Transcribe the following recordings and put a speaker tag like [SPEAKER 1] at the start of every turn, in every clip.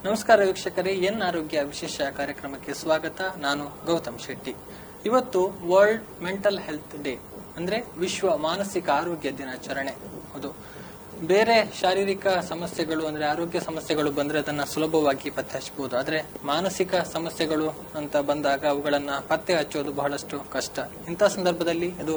[SPEAKER 1] ನಮಸ್ಕಾರ ವೀಕ್ಷಕರೇ, ಎನ್ ಆರೋಗ್ಯ ವಿಶೇಷ ಕಾರ್ಯಕ್ರಮಕ್ಕೆ ಸ್ವಾಗತ. ನಾನು ಗೌತಮ್ ಶೆಟ್ಟಿ. ಇವತ್ತು ವರ್ಲ್ಡ್ ಮೆಂಟಲ್ ಹೆಲ್ತ್ ಡೇ, ಅಂದ್ರೆ ವಿಶ್ವ ಮಾನಸಿಕ ಆರೋಗ್ಯ ದಿನಾಚರಣೆ. ಅದು ಬೇರೆ ಶಾರೀರಿಕ ಸಮಸ್ಯೆಗಳು ಅಂದ್ರೆ ಆರೋಗ್ಯ ಸಮಸ್ಯೆಗಳು ಬಂದ್ರೆ ಅದನ್ನ ಸುಲಭವಾಗಿ ಪತ್ತೆ ಹಚ್ಚಬಹುದು. ಆದ್ರೆ ಮಾನಸಿಕ ಸಮಸ್ಯೆಗಳು ಅಂತ ಬಂದಾಗ ಅವುಗಳನ್ನ ಪತ್ತೆ ಹಚ್ಚೋದು ಬಹಳಷ್ಟು ಕಷ್ಟ. ಇಂತಹ ಸಂದರ್ಭದಲ್ಲಿ ಅದು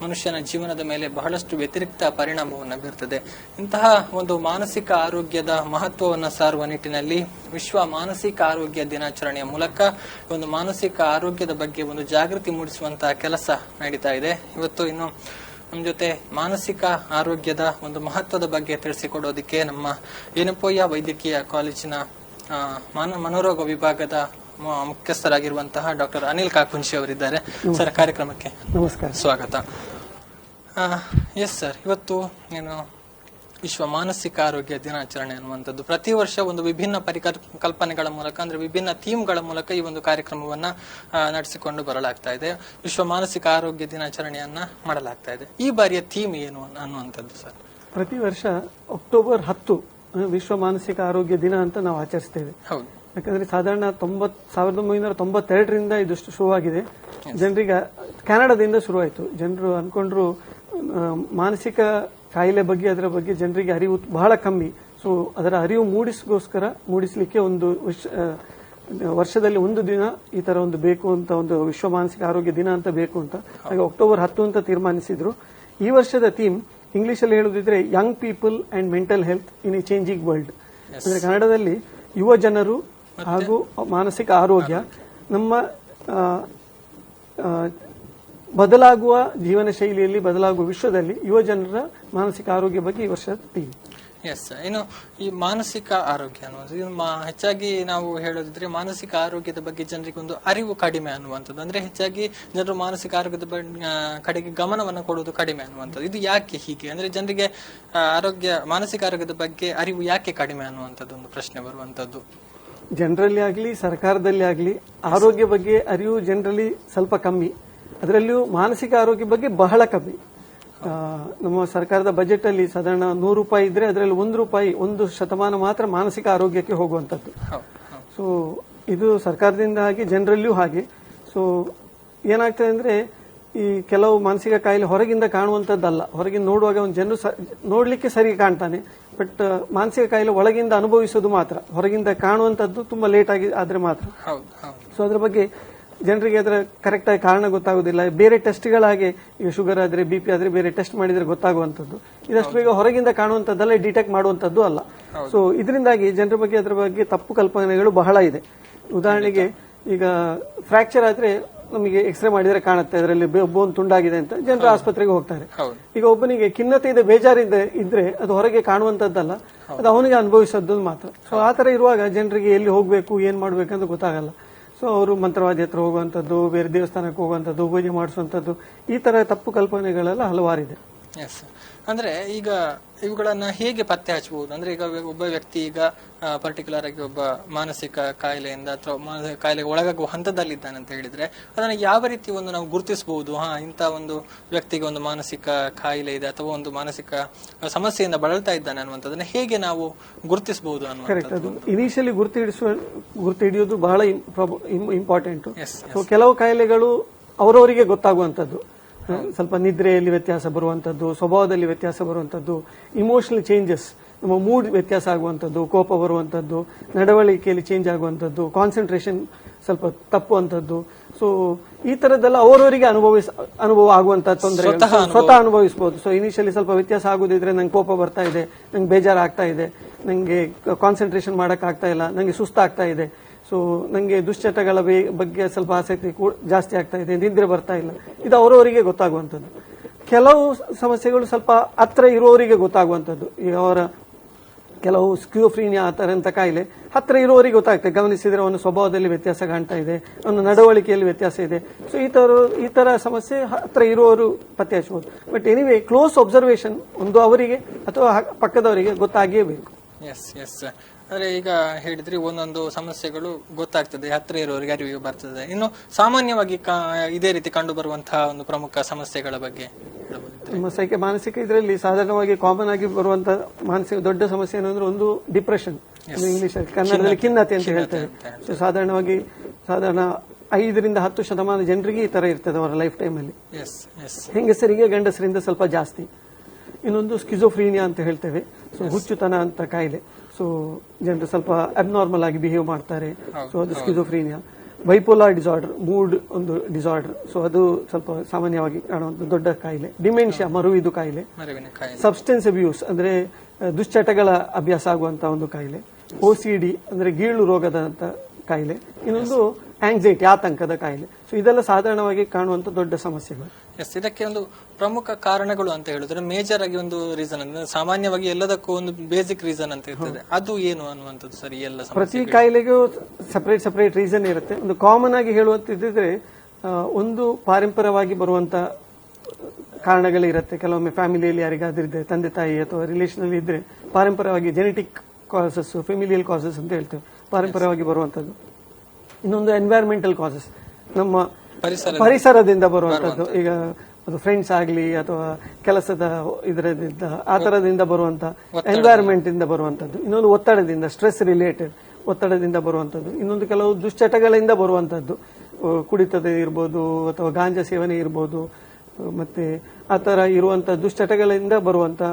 [SPEAKER 1] ಮನುಷ್ಯನ ಜೀವನದ ಮೇಲೆ ಬಹಳಷ್ಟು ವ್ಯತಿರಿಕ್ತ ಪರಿಣಾಮವನ್ನು ಬೀರುತ್ತದೆ. ಇಂತಹ ಒಂದು ಮಾನಸಿಕ ಆರೋಗ್ಯದ ಮಹತ್ವವನ್ನು ಸಾರುವ ನಿಟ್ಟಿನಲ್ಲಿ ವಿಶ್ವ ಮಾನಸಿಕ ಆರೋಗ್ಯ ದಿನಾಚರಣೆಯ ಮೂಲಕ ಒಂದು ಮಾನಸಿಕ ಆರೋಗ್ಯದ ಬಗ್ಗೆ ಒಂದು ಜಾಗೃತಿ ಮೂಡಿಸುವಂತಹ ಕೆಲಸ ನಡೀತಾ ಇದೆ. ಇವತ್ತು ಇನ್ನು ನಮ್ಮ ಜೊತೆ ಮಾನಸಿಕ ಆರೋಗ್ಯದ ಒಂದು ಮಹತ್ವದ ಬಗ್ಗೆ ತಿಳಿಸಿಕೊಡೋದಕ್ಕೆ ನಮ್ಮ ಏನಪೋಯ ವೈದ್ಯಕೀಯ ಕಾಲೇಜಿನ ಮನೋರೋಗ ವಿಭಾಗದ ಮುಖ್ಯಸ್ಥರಾಗಿರುವಂತಹ ಡಾಕ್ಟರ್ ಅನಿಲ್ ಕಾಕುಂಶಿ ಅವರಿದ್ದಾರೆ. ಸರ್, ಕಾರ್ಯಕ್ರಮಕ್ಕೆ
[SPEAKER 2] ನಮಸ್ಕಾರ,
[SPEAKER 1] ಸ್ವಾಗತ. ಎಸ್ ಸರ್, ಇವತ್ತು ಏನು ವಿಶ್ವ ಮಾನಸಿಕ ಆರೋಗ್ಯ ದಿನಾಚರಣೆ ಅನ್ನುವಂಥದ್ದು ಪ್ರತಿ ವರ್ಷ ಒಂದು ವಿಭಿನ್ನ ಪರಿಕಲ್ಪನೆಗಳ ಮೂಲಕ ಅಂದ್ರೆ ವಿಭಿನ್ನ ಥೀಮ್ಗಳ ಮೂಲಕ ಈ ಒಂದು ಕಾರ್ಯಕ್ರಮವನ್ನ ನಡೆಸಿಕೊಂಡು ಬರಲಾಗ್ತಾ ಇದೆ. ವಿಶ್ವ ಮಾನಸಿಕ ಆರೋಗ್ಯ ದಿನಾಚರಣೆಯನ್ನ ಮಾಡಲಾಗ್ತಾ ಇದೆ. ಈ ಬಾರಿಯ ಥೀಮ್ ಏನು ಅನ್ನುವಂಥದ್ದು ಸರ್?
[SPEAKER 2] ಪ್ರತಿ ವರ್ಷ ಅಕ್ಟೋಬರ್ 10 ವಿಶ್ವ ಮಾನಸಿಕ ಆರೋಗ್ಯ ದಿನ ಅಂತ ನಾವು ಆಚರಿಸ್ತೇವೆ.
[SPEAKER 1] ಹೌದು,
[SPEAKER 2] ಯಾಕಂದ್ರೆ ಸಾಧಾರಣ 1992ರಿಂದ ಇದು ಶುರುವಾಗಿದೆ. ಜನರಿಗೆ ಕೆನಡಾದಿಂದ ಶುರುವಾಯಿತು. ಜನರು ಅನ್ಕೊಂಡ್ರು ಮಾನಸಿಕ ಕಾಯಿಲೆ ಬಗ್ಗೆ, ಅದರ ಬಗ್ಗೆ ಜನರಿಗೆ ಅರಿವು ಬಹಳ ಕಮ್ಮಿ. ಸೊ ಅದರ ಅರಿವು ಮೂಡಿಸಲಿಕ್ಕೆ ಒಂದು ವರ್ಷದಲ್ಲಿ ಒಂದು ದಿನ ಈ ತರ ಒಂದು ಬೇಕು ಅಂತ, ಒಂದು ವಿಶ್ವ ಮಾನಸಿಕ ಆರೋಗ್ಯ ದಿನ ಅಂತ ಬೇಕು ಅಂತ. ಹಾಗೆ ಅಕ್ಟೋಬರ್ 10 ಅಂತ ತೀರ್ಮಾನಿಸಿದ್ರು. ಈ ವರ್ಷದ ಥೀಮ್ ಇಂಗ್ಲಿಷ್ ಅಲ್ಲಿ ಹೇಳುದಿದ್ರೆ Young people and mental health in a changing world. ಅಂದ್ರೆ ಕನ್ನಡದಲ್ಲಿ ಯುವ ಜನರು ಹಾಗೂ ಮಾನಸಿಕ ಆರೋಗ್ಯ. ನಮ್ಮ ಬದಲಾಗುವ ಜೀವನ ಶೈಲಿಯಲ್ಲಿ, ಬದಲಾಗುವ ವಿಶ್ವದಲ್ಲಿ ಯುವ ಜನರ ಮಾನಸಿಕ ಆರೋಗ್ಯ ಬಗ್ಗೆ ಈ ವರ್ಷದ ಥೀಮ್.
[SPEAKER 1] ಎಸ್, ಇನ್ನು ಈ ಮಾನಸಿಕ ಆರೋಗ್ಯ ಅನ್ನುವಂಥದ್ದು ಹೆಚ್ಚಾಗಿ ನಾವು ಹೇಳೋದಿದ್ರೆ ಮಾನಸಿಕ ಆರೋಗ್ಯದ ಬಗ್ಗೆ ಜನರಿಗೆ ಒಂದು ಅರಿವು ಕಡಿಮೆ ಅನ್ನುವಂಥದ್ದು. ಅಂದ್ರೆ ಹೆಚ್ಚಾಗಿ ಜನರು ಮಾನಸಿಕ ಆರೋಗ್ಯದ ಕಡೆಗೆ ಗಮನವನ್ನು ಕೊಡುವುದು ಕಡಿಮೆ ಅನ್ನುವಂಥದ್ದು. ಇದು ಯಾಕೆ ಹೀಗೆ? ಅಂದ್ರೆ ಜನರಿಗೆ ಮಾನಸಿಕ ಆರೋಗ್ಯದ ಬಗ್ಗೆ ಅರಿವು ಯಾಕೆ ಕಡಿಮೆ ಅನ್ನುವಂಥದ್ದು ಒಂದು ಪ್ರಶ್ನೆ ಬರುವಂತದ್ದು.
[SPEAKER 2] ಜನರಲ್ಲಿ ಆಗ್ಲಿ ಸರ್ಕಾರದಲ್ಲಿ ಆಗ್ಲಿ ಆರೋಗ್ಯ ಬಗ್ಗೆ ಅರಿವು ಜನರಲ್ಲಿ ಸ್ವಲ್ಪ ಕಮ್ಮಿ. ಅದರಲ್ಲಿಯೂ ಮಾನಸಿಕ ಆರೋಗ್ಯ ಬಗ್ಗೆ ಬಹಳ ಕಮ್ಮಿ. ನಮ್ಮ ಸರ್ಕಾರದ ಬಜೆಟ್ ಅಲ್ಲಿ ಸಾಧಾರಣ ₹100 ಇದ್ರೆ ಅದರಲ್ಲಿ ₹1 1% ಮಾತ್ರ ಮಾನಸಿಕ ಆರೋಗ್ಯಕ್ಕೆ ಹೋಗುವಂತದ್ದು. ಸೊ ಇದು ಸರ್ಕಾರದಿಂದ ಹಾಗೆ, ಜನರಲ್ಲಿಯೂ ಹಾಗೆ. ಸೊ ಏನಾಗ್ತದೆ ಅಂದ್ರೆ ಈ ಕೆಲವು ಮಾನಸಿಕ ಕಾಯಿಲೆ ಹೊರಗಿಂದ ಕಾಣುವಂತದ್ದಲ್ಲ. ಹೊರಗಿಂದ ನೋಡುವಾಗ ಒಂದು ಜನರು ನೋಡ್ಲಿಕ್ಕೆ ಸರಿ ಕಾಣ್ತಾನೆ, ಬಟ್ ಮಾನಸಿಕ ಕಾಯಿಲೆ ಒಳಗಿಂದ ಅನುಭವಿಸೋದು ಮಾತ್ರ. ಹೊರಗಿಂದ ಕಾಣುವಂತದ್ದು ತುಂಬಾ ಲೇಟ್ ಆಗಿ ಆದ್ರೆ ಮಾತ್ರ. ಸೊ ಅದ್ರ ಬಗ್ಗೆ ಜನರಿಗೆ ಅದರ ಕರೆಕ್ಟ್ ಆಗಿ ಕಾರಣ ಗೊತ್ತಾಗುದಿಲ್ಲ. ಬೇರೆ ಟೆಸ್ಟ್ಗಳಾಗೆ, ಈಗ ಶುಗರ್ ಆದ್ರೆ, BP ಆದ್ರೆ ಬೇರೆ ಟೆಸ್ಟ್ ಮಾಡಿದ್ರೆ ಗೊತ್ತಾಗುವಂತದ್ದು. ಇದಷ್ಟು ಬೇಗ ಹೊರಗಿಂದ ಕಾಣುವಂತದ್ದಲ್ಲ, ಡಿಟೆಕ್ಟ್ ಮಾಡುವಂತದ್ದು ಅಲ್ಲ. ಸೊ ಇದರಿಂದಾಗಿ ಜನರ ಬಗ್ಗೆ ಅದರ ಬಗ್ಗೆ ತಪ್ಪು ಕಲ್ಪನೆಗಳು ಬಹಳ ಇದೆ. ಉದಾಹರಣೆಗೆ ಈಗ ಫ್ರಾಕ್ಚರ್ ಆದ್ರೆ ನಮಗೆ ಎಕ್ಸ್ರೇ ಮಾಡಿದ್ರೆ ಕಾಣುತ್ತೆ ಅದರಲ್ಲಿ ಬೋನ್ ತುಂಡಾಗಿದೆ ಅಂತ, ಜನರು ಆಸ್ಪತ್ರೆಗೆ ಹೋಗ್ತಾರೆ. ಈಗ ಒಬ್ಬನಿಗೆ ಖಿನ್ನತೆ ಇದೆ, ಬೇಜಾರಿದೆ ಇದ್ರೆ ಅದು ಹೊರಗೆ ಕಾಣುವಂತದ್ದಲ್ಲ, ಅದು ಅವನಿಗೆ ಅನುಭವಿಸೋದು ಮಾತ್ರ. ಸೊ ಆತರ ಇರುವಾಗ ಜನರಿಗೆ ಎಲ್ಲಿ ಹೋಗ್ಬೇಕು, ಏನ್ ಮಾಡ್ಬೇಕಂತ ಗೊತ್ತಾಗಲ್ಲ. ಸೊ ಅವರು ಮಂತ್ರವಾದಿ ಹತ್ರ ಹೋಗುವಂತದ್ದು, ಬೇರೆ ದೇವಸ್ಥಾನಕ್ಕೆ ಹೋಗುವಂತದ್ದು, ಪೂಜೆ ಮಾಡಿಸುವಂತದ್ದು, ಈ ತರ ತಪ್ಪು ಕಲ್ಪನೆಗಳೆಲ್ಲ ಹಲವಾರಿದೆ.
[SPEAKER 1] ಎಸ್, ಅಂದ್ರೆ ಈಗ ಇವುಗಳನ್ನ ಹೇಗೆ ಪತ್ತೆ ಹಚ್ಚಬಹುದು? ಅಂದ್ರೆ ಈಗ ಒಬ್ಬ ವ್ಯಕ್ತಿ ಈಗ ಪರ್ಟಿಕ್ಯುಲರ್ ಆಗಿ ಒಬ್ಬ ಮಾನಸಿಕ ಕಾಯಿಲೆಯಿಂದ ಅಥವಾ ಮಾನಸಿಕ ಕಾಯಿಲೆಗೆ ಒಳಗಾಗುವ ಹಂತದಲ್ಲಿದ್ದಾನೆ ಅಂತ ಹೇಳಿದ್ರೆ ಅದನ್ನ ಯಾವ ರೀತಿ ಒಂದು ನಾವು ಗುರುತಿಸಬಹುದು? ಇಂಥ ಒಂದು ವ್ಯಕ್ತಿಗೆ ಒಂದು ಮಾನಸಿಕ ಕಾಯಿಲೆ ಇದೆ ಅಥವಾ ಒಂದು ಮಾನಸಿಕ ಸಮಸ್ಯೆಯಿಂದ ಬಳಲ್ತಾ ಇದ್ದಾನೆ ಅನ್ನುವಂಥದ್ದನ್ನ ಹೇಗೆ ನಾವು ಗುರುತಿಸಬಹುದು ಅನ್ನುವಂಥದ್ದು.
[SPEAKER 2] ಅದು ಇನಿಷಿಯಲಿ ಗುರುತು ಹಿಡಿಯೋದು ಬಹಳ ಇಂಪಾರ್ಟೆಂಟ್. ಸೊ ಕೆಲವು ಕಾಯಿಲೆಗಳು ಅವರವರಿಗೆ ಗೊತ್ತಾಗುವಂತದ್ದು. ಸ್ವಲ್ಪ ನಿದ್ರೆಯಲ್ಲಿ ವ್ಯತ್ಯಾಸ ಬರುವಂತದ್ದು, ಸ್ವಭಾವದಲ್ಲಿ ವ್ಯತ್ಯಾಸ ಬರುವಂತದ್ದು, ಇಮೋಷನಲ್ ಚೇಂಜಸ್, ನಮ್ಮ ಮೂಡ್ ವ್ಯತ್ಯಾಸ ಆಗುವಂತದ್ದು, ಕೋಪ ಬರುವಂತದ್ದು, ನಡವಳಿಕೆಯಲ್ಲಿ ಚೇಂಜ್ ಆಗುವಂತದ್ದು, ಕಾನ್ಸಂಟ್ರೇಷನ್ ಸ್ವಲ್ಪ ತಪ್ಪುವಂತದ್ದು. ಸೊ ಈ ತರದ್ದೆಲ್ಲ ಅವರವರಿಗೆ ಅನುಭವ ಆಗುವಂತಹ ತೊಂದರೆ ಸ್ವತಃ ಅನುಭವಿಸಬಹುದು. ಸೊ ಇನಿಷಿಯಲಿ ಸ್ವಲ್ಪ ವ್ಯತ್ಯಾಸ ಆಗುದಿದ್ರೆ ನಂಗೆ ಕೋಪ ಬರ್ತಾ ಇದೆ, ನಂಗೆ ಬೇಜಾರಾಗ್ತಾ ಇದೆ, ನಂಗೆ ಕಾನ್ಸಂಟ್ರೇಷನ್ ಮಾಡಕ್ ಆಗ್ತಾ ಇಲ್ಲ, ನಂಗೆ ಸುಸ್ತಾಗ್ತಾ ಇದೆ, ಸೊ ನಂಗೆ ದುಶ್ಚಟಗಳ ಬಗ್ಗೆ ಸ್ವಲ್ಪ ಆಸಕ್ತಿ ಜಾಸ್ತಿ ಆಗ್ತಾ ಇದೆ, ನಿದ್ರೆ ಬರ್ತಾ ಇಲ್ಲ, ಇದು ಅವರವರಿಗೆ ಗೊತ್ತಾಗುವಂಥದ್ದು. ಕೆಲವು ಸಮಸ್ಯೆಗಳು ಸ್ವಲ್ಪ ಹತ್ರ ಇರುವವರಿಗೆ ಗೊತ್ತಾಗುವಂಥದ್ದು. ಈಗ ಅವರ ಕೆಲವು ಸ್ಕಿಯೋಫ್ರೀನಿಯಾ ಆ ತರಂತ ಕಾಯಿಲೆ ಹತ್ರ ಇರುವವರಿಗೆ ಗೊತ್ತಾಗ್ತದೆ. ಗಮನಿಸಿದ್ರೆ ಅವನ ಸ್ವಭಾವದಲ್ಲಿ ವ್ಯತ್ಯಾಸ ಕಾಣ್ತಾ ಇದೆ, ಅವನ ನಡವಳಿಕೆಯಲ್ಲಿ ವ್ಯತ್ಯಾಸ ಇದೆ. ಸೊ ಈ ತರ ಸಮಸ್ಯೆ ಹತ್ರ ಇರುವವರು ಪತ್ತೆ ಹಚ್ಚಬಹುದು. ಬಟ್ ಎನಿವೇ ಕ್ಲೋಸ್ ಅಬ್ಸರ್ವೇಷನ್ ಒಂದು ಅವರಿಗೆ ಅಥವಾ ಪಕ್ಕದವರಿಗೆ ಗೊತ್ತಾಗಿಯೇ ಬೇಕು.
[SPEAKER 1] ಎಸ್ ಎಸ್ ಅಂದ್ರೆ ಈಗ ಹೇಳಿದ್ರಿ ಒಂದೊಂದು ಸಮಸ್ಯೆಗಳು ಗೊತ್ತಾಗ್ತದೆ, ಹತ್ರ ಇರೋರಿಗೆ ಅರಿವಿಗೆ ಬರ್ತದೆ. ಇನ್ನು ಸಾಮಾನ್ಯವಾಗಿ ಇದೇ ರೀತಿ ಕಂಡು ಬರುವಂತಹ ಒಂದು ಪ್ರಮುಖ ಸಮಸ್ಯೆಗಳ ಬಗ್ಗೆ
[SPEAKER 2] ಮಾನಸಿಕ ಇದರಲ್ಲಿ ಸಾಧಾರಣವಾಗಿ ಕಾಮನ್ ಆಗಿ ಬರುವಂತಹ ಮಾನಸಿಕ ದೊಡ್ಡ ಸಮಸ್ಯೆ ಏನಂದ್ರೆ ಒಂದು ಡಿಪ್ರೆಷನ್. ಇಂಗ್ಲಿಷ್ ಕನ್ನಡದಲ್ಲಿ ಖಿನ್ನತೆ ಅಂತ ಹೇಳ್ತೇವೆ. ಸೊ ಸಾಧಾರಣ 5-10% ಜನರಿಗೆ ಈ ತರ ಇರ್ತದೆ ಅವರ ಲೈಫ್ ಟೈಮ್ ಅಲ್ಲಿ. ಹೆಂಗಸರಿಗೆ ಗಂಡಸರಿಂದ ಸ್ವಲ್ಪ ಜಾಸ್ತಿ. ಇನ್ನೊಂದು ಸ್ಕಿಜೋಫ್ರೀನಿಯಾ ಅಂತ ಹೇಳ್ತೇವೆ. ಸೊ ಹುಚ್ಚುತನ ಅಂತ ಕಾಯಿಲೆ. ಸೊ ಜನರು ಸ್ವಲ್ಪ ಅಬ್ನಾರ್ಮಲ್ ಆಗಿ ಬಿಹೇವ್ ಮಾಡ್ತಾರೆ. ಸೊ ಅದು ಸ್ಕಿಜೋಫ್ರೀನಿಯಾ. ಬೈಪೋಲಾರ್ ಡಿಸಾರ್ಡರ್, ಮೂಡ್ ಒಂದು ಡಿಸಾರ್ಡರ್. ಸೊ ಅದು ಸ್ವಲ್ಪ ಸಾಮಾನ್ಯವಾಗಿ ಕಾಣುವಂತ ದೊಡ್ಡ ಕಾಯಿಲೆ. ಡಿಮೆನ್ಷಿಯಾ, ಮರುವಿದು ಕಾಯಿಲೆ. ಸಬ್ಸ್ಟೆನ್ಸ್ ಅಬ್ಯೂಸ್ ಅಂದ್ರೆ ದುಶ್ಚಟಗಳ ಅಭ್ಯಾಸ ಆಗುವಂತ ಒಂದು ಕಾಯಿಲೆ. OCD ಅಂದ್ರೆ ಗೀಳು ರೋಗದಂತ ಕಾಯಿಲೆ. ಇನ್ನೊಂದು ಆಂಗ್ಸೈಟಿ, ಆತಂಕದ ಕಾಯಿಲೆ. ಸೊ ಇದೆಲ್ಲ ಸಾಧಾರಣವಾಗಿ ಕಾಣುವಂತ ದೊಡ್ಡ ಸಮಸ್ಯೆಗಳು.
[SPEAKER 1] ಇದಕ್ಕೆ ಒಂದು ಪ್ರಮುಖ ಕಾರಣಗಳು ಅಂತ ಹೇಳಿದ್ರೆ ಮೇಜರ್ ಆಗಿ ಒಂದು ರೀಸನ್ ಅಂದ್ರೆ ಸಾಮಾನ್ಯವಾಗಿ ಎಲ್ಲದಕ್ಕೂ ಒಂದು ಬೇಸಿಕ್ ರೀಸನ್ ಅಂತ ಇರ್ತದೆ. ಅದು ಏನು ಅನ್ನುವಂಥದ್ದು ಸರಿ ಎಲ್ಲ
[SPEAKER 2] ಪ್ರತಿ ಕಾಯಿಲೆಗೂ ಸಪರೇಟ್ ರೀಸನ್ ಇರುತ್ತೆ. ಒಂದು ಕಾಮನ್ ಆಗಿ ಹೇಳುವಂತಿದ್ರೆ ಒಂದು ಪಾರಂಪರ್ಯವಾಗಿ ಬರುವಂತ ಕಾರಣಗಳಿರುತ್ತೆ. ಕೆಲವೊಮ್ಮೆ ಫ್ಯಾಮಿಲಿಯಲ್ಲಿ ಯಾರಿಗಾದ್ರಿದ್ರೆ ತಂದೆ ತಾಯಿ ಅಥವಾ ರಿಲೇಷನ್ ಅಲ್ಲಿ ಇದ್ರೆ ಪಾರಂಪರ್ಯವಾಗಿ ಜೆನೆಟಿಕ್ ಕಾಸಸ್, ಫೆಮಿಲಿಯಲ್ ಕಾಸಸ್ ಅಂತ ಹೇಳ್ತೇವೆ, ಪಾರಂಪರ್ಯವಾಗಿ ಬರುವಂತದ್ದು. ಇನ್ನೊಂದು ಎನ್ವೈರನ್ಮೆಂಟಲ್ ಕಾಸಸ್, ನಮ್ಮ ಪರಿಸರದಿಂದ ಬರುವಂತದ್ದು. ಈಗ ಅದು ಫ್ರೆಂಡ್ಸ್ ಆಗ್ಲಿ ಅಥವಾ ಕೆಲಸದ ಇದರದಿಂದ ಆ ತರದಿಂದ ಬರುವಂತ ಎನ್ವೈರನ್ಮೆಂಟ್ ಇಂದ ಬರುವಂತದ್ದು. ಇನ್ನೊಂದು ಒತ್ತಡದಿಂದ, ಸ್ಟ್ರೆಸ್ ರಿಲೇಟೆಡ್ ಒತ್ತಡದಿಂದ ಬರುವಂತದ್ದು. ಇನ್ನೊಂದು ಕೆಲವು ದುಶ್ಚಟಗಳಿಂದ ಬರುವಂತದ್ದು, ಕುಡಿತದ ಇರ್ಬೋದು ಅಥವಾ ಗಾಂಜಾ ಸೇವನೆ ಇರ್ಬೋದು. ಮತ್ತೆ ಆ ತರ ಇರುವಂತ ದುಶ್ಚಟಗಳಿಂದ ಬರುವಂತ